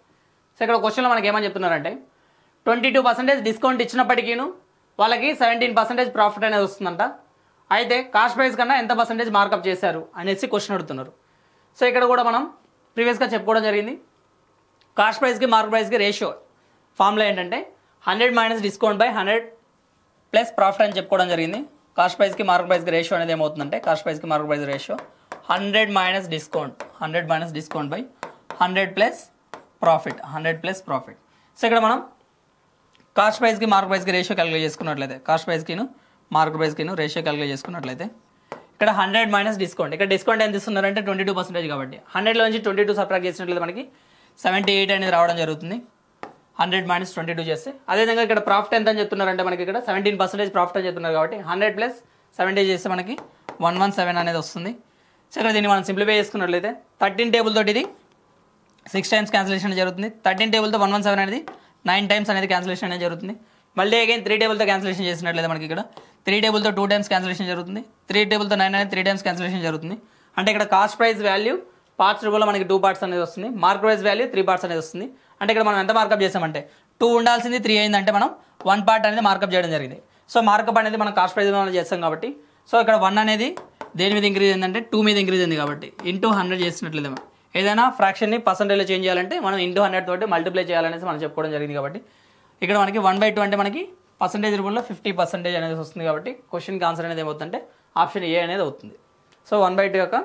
Speaker 1: So ఇక్కడ క్వశ్చన్లో మనకి ఏమని చెప్తున్నారంటే 22% డిస్కౌంట్ ఇచ్చినప్పటికీను వాళ్ళకి 17% ప్రాఫిట్ అనేది వస్తుందంట. అయితే కాస్ట్ ప్రైస్ కన్నా ఎంత పర్సెంటేజ్ మార్కప్ చేశారు అనేసి క్వశ్చన్ అడుగుతున్నారు. సో ఇక్కడ కూడా మనం ప్రీవియస్గా చెప్పుకోవడం జరిగింది. కాస్ట్ ప్రైస్కి మార్కెట్ ప్రైస్కి రేషియో ఫార్ములా ఏంటంటే 100 - డిస్కౌంట్ బై 100 ప్లస్ ప్రాఫిట్ అని చెప్పుకోవడం జరిగింది. కాస్ట్ ప్రైస్కి మార్కెట్ ప్రైస్కి రేషియో అనేది ఏమవుతుందంటే కాస్ట్ ప్రైస్కి market price ratio 100 - discount by 100 plus profit. So ఇక్కడ మనం కాస్ట్ ప్రైస్కి మార్కెట్ ప్రైస్కి రేషియో క్యాలిక్యులేట్ చేసుకున్నట్లయితే కాస్ట్ ప్రైస్కిను మార్కెట్ ప్రైస్కిను రేషియో క్యాలిక్యులేట్ చేసుకున్నట్లయితే ఇక్కడ 100 - డిస్కౌంట్. ఇక్కడ డిస్కౌంట్ ఎంత ఇస్తున్నారంటే 22% కాబట్టి 100లో నుంచి 22 సబ్ట్రాక్ట్ చేసినట్లయితే మనకి 78 అనేది రావడం జరుగుతుంది. 100 - 22 చేస్తే అదేవిధంగా ఇక్కడ ప్రాఫిట్ ఎంత అని చెప్తున్నారంటే మనకి ఇక్కడ 17% ప్రాఫిట్ అని చెప్తున్నారు కాబట్టి 100 ప్లస్ 70 చేస్తే మనకి 117 అనేది వస్తుంది. సో ఇక్కడ దీన్ని మనం సింప్లిఫై చేసుకున్నట్లయితే 13 టేబుల్ తోటి ఇది 6 times క్యాన్సిలేషన్ జరుగుతుంది. 13 టేబుల్తో 117 అనేది 9 times అనేది క్యాన్సిలేషన్ అనేది జరుగుతుంది. మళ్ళీ అగైన్ 3 టేబుల్తో క్యాన్సిలేషన్ చేసినట్లయితే మనకి ఇక్కడ 3 టేబుల్తో 2 times క్యాన్సిలేషన్ జరుగుతుంది. 3 టేబుల్తో 9 అనేది 3 times క్యాన్సిలేషన్ జరుగుతుంది. అంటే ఇక్కడ కాస్ట్ ప్రైస్ వాల్యూ పార్ట్స్ రూపంలో మనకి 2 parts అనేది వస్తుంది. మార్కెట్ ప్రైస్ వాల్యూ 3 parts అనేది వస్తుంది. అంటే ఇక్కడ మనం ఎంత మార్కప్ చేసామంటే 2 ఉండాల్సింది 3 అయిందంటే మనం 1 part అనేది మార్కప్ చేయడం జరిగింది. సో మార్కప్ అనేది మనం కాస్ట్ ప్రైస్ వల్ల చేస్తాం కాబట్టి సో ఇక్కడ 1 అనేది దేని మీద ఇంక్రీజ్ అయిందంటే 2 మీద ఇంక్రీజ్ అయింది కాబట్టి ఇంటూ 100 చేసినట్లయితే ఏదైనా ఫ్రాక్షన్ని పర్సెంటేజ్లో చేంజ్ చేయాలంటే మనం ఇంటూ 100 తోటి మల్టిప్లై చేయాలనేసి మనం చెప్పుకోవడం జరిగింది. కాబట్టి ఇక్కడ మనకి 1/2 అంటే మనకి పర్సెంటేజ్ రూపంలో 50% అనేది వస్తుంది. కాబట్టి క్వశ్చన్కి ఆన్సర్ అనేది ఏమవుతుందంటే ఆప్షన్ ఏ అనేది అవుతుంది. సో 1/2 యొక్క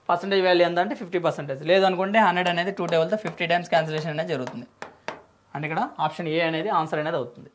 Speaker 1: పర్సెంటేజ్ వాల్యూ ఎంత అంటే 50%. లేదు అనుకుంటే 100 అనేది 2 టేబుల్తో 50 times క్యాన్సిలేషన్ అనేది జరుగుతుంది. అంటే ఇక్కడ ఆప్షన్ ఏ అనేది ఆన్సర్ అనేది అవుతుంది.